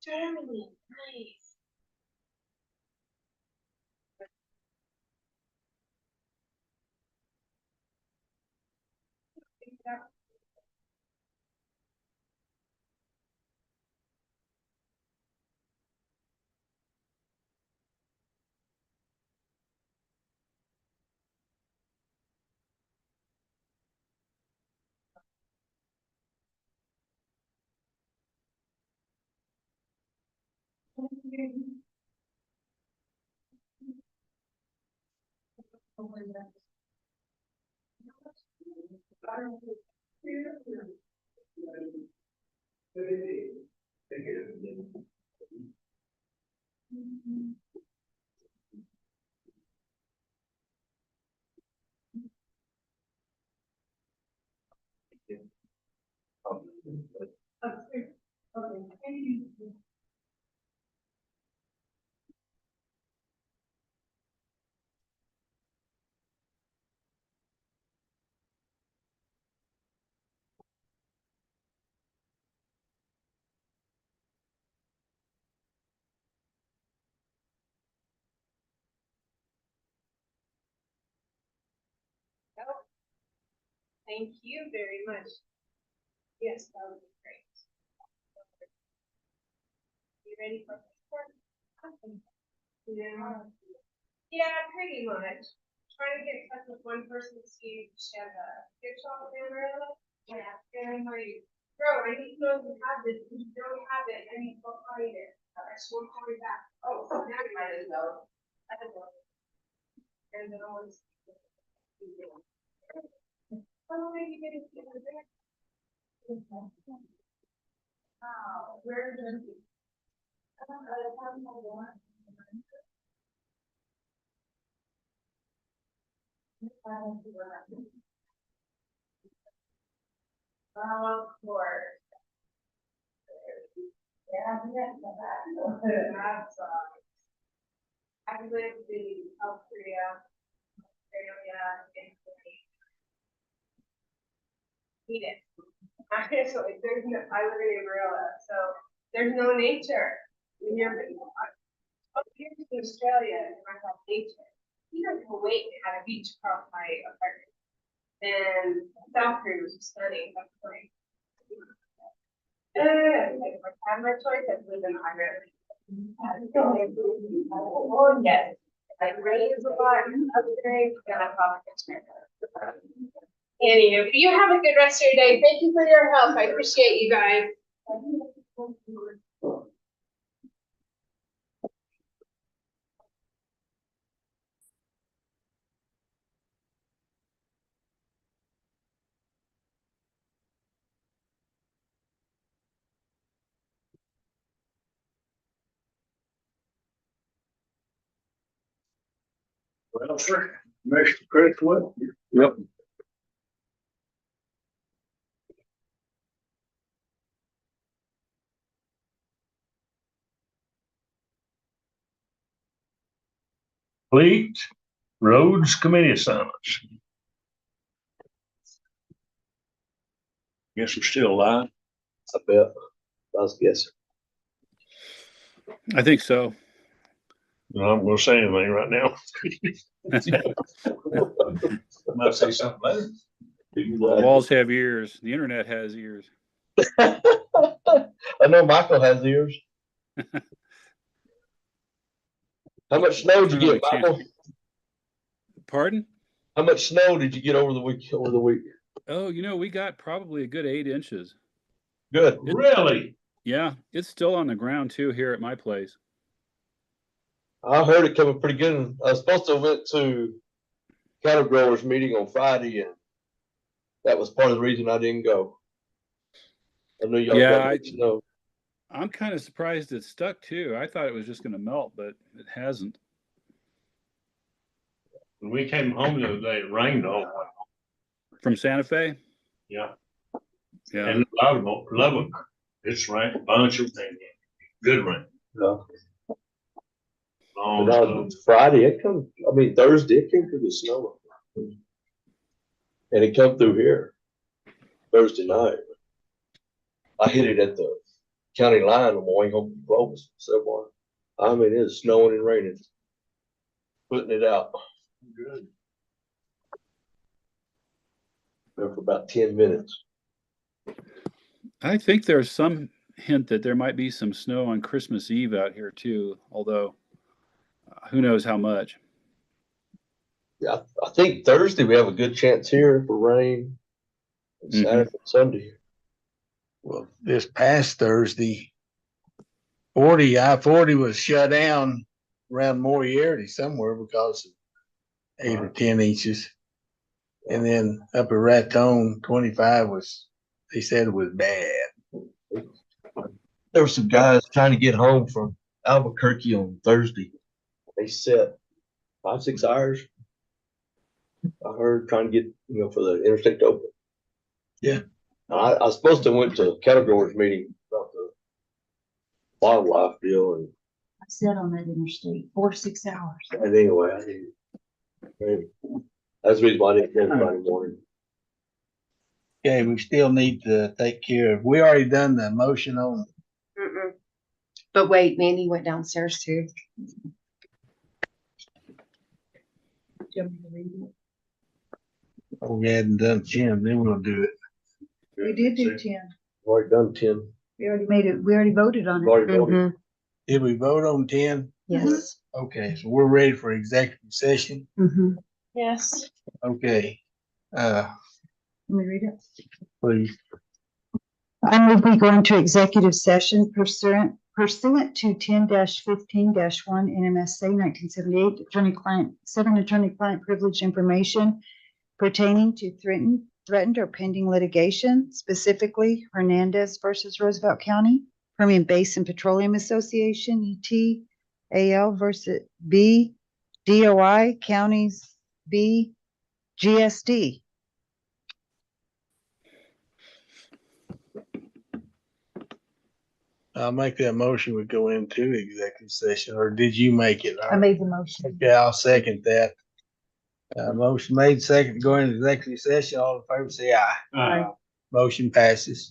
Germany, nice. Thank you very much. Yes, that would be great. You ready for this one? Yeah. Yeah, pretty much. Trying to get in touch with one person to see if she has a gift shop in Amarillo. Yeah. And I'm like, bro, I need to know if you have this. If you don't have it, I need to go find it. She won't call me back. Oh, so now you might as well. I don't know. And then I was. Oh, maybe get it together there. Wow, where is it? Of course. Yeah, that's I lived in South Korea, Australia, and Eat it. So like, there's no, I live in Amarillo, so there's no nature. When you're, I'm here to Australia and I have nature. You don't have wait to have a beach across my apartment. And South Korea was stunning. That's great. If I have my choice, I'd live in Ireland. Oh, yes. Like raise a lot, upgrade, and I probably can. Anywho, you have a good rest of your day. Thank you for your help. I appreciate you guys. Well, sir, Mr. Chris Wood. Yep. Fleet Roads Committee assignments. Guess we're still alive. I bet. I was guessing. I think so. No, I'm gonna say anything right now. Might say something later. Walls have ears. The internet has ears. I know Michael has ears. How much snow did you get, Michael? Pardon? How much snow did you get over the week? Oh, we got probably a good 8 inches. Good. Really? Yeah, it's still on the ground too here at my place. I heard it coming pretty good. I was supposed to went to cattle growers meeting on Friday, and that was part of the reason I didn't go. I knew y'all got snow. I'm kind of surprised it stuck too. I thought it was just going to melt, but it hasn't. When we came home the other day, it rained all the way. From Santa Fe? Yeah. Yeah. And Lubbock, it's rained a bunch of rain. Good rain. No. Long But on Friday, Thursday, it came through the snow. And it come through here Thursday night. I hit it at the county line on my way home from Clovis. So, it's snowing and raining. Putting it out. Good. There for about 10 minutes. I think there's some hint that there might be some snow on Christmas Eve out here too, although who knows how much. Yeah, I think Thursday we have a good chance here for rain. And Saturday and Sunday. Well, this past Thursday, I-40 was shut down around Moriarty somewhere because of 8 or 10 inches. And then up at Raton, 25 they said it was bad. There were some guys trying to get home from Albuquerque on Thursday. They set 5-6 hours. I heard trying to get, for the interstate to open. Yeah. I was supposed to went to a cattle growers meeting about the wildlife deal, and I sat on that interstate 4 to 6 hours. and anyway, I didn't. Maybe. That's the reason why I didn't go Friday morning. Okay, we still need to take care of, we already done the motion on, But wait, Mandy went downstairs too. we hadn't done 10, then we'll do it. We did do 10. Already done 10. We already made it. We already voted on it. Already voted. Did we vote on 10? Yes. Okay, so we're ready for executive session. Yes. Okay, Let me read it. please. I move we go into executive session pursuant to 10-15-1 NMSA 1978 attorney-client privilege information pertaining to threatened or pending litigation, specifically Hernandez versus Roosevelt County, Permian Basin Petroleum Association, ET, AL versus B, DOI, counties B, GSD. I'll make that motion. We go into executive session, or did you make it? I made the motion. Okay, I'll second that. Motion made, second, to go into executive session. All in favor, say aye. Motion passes.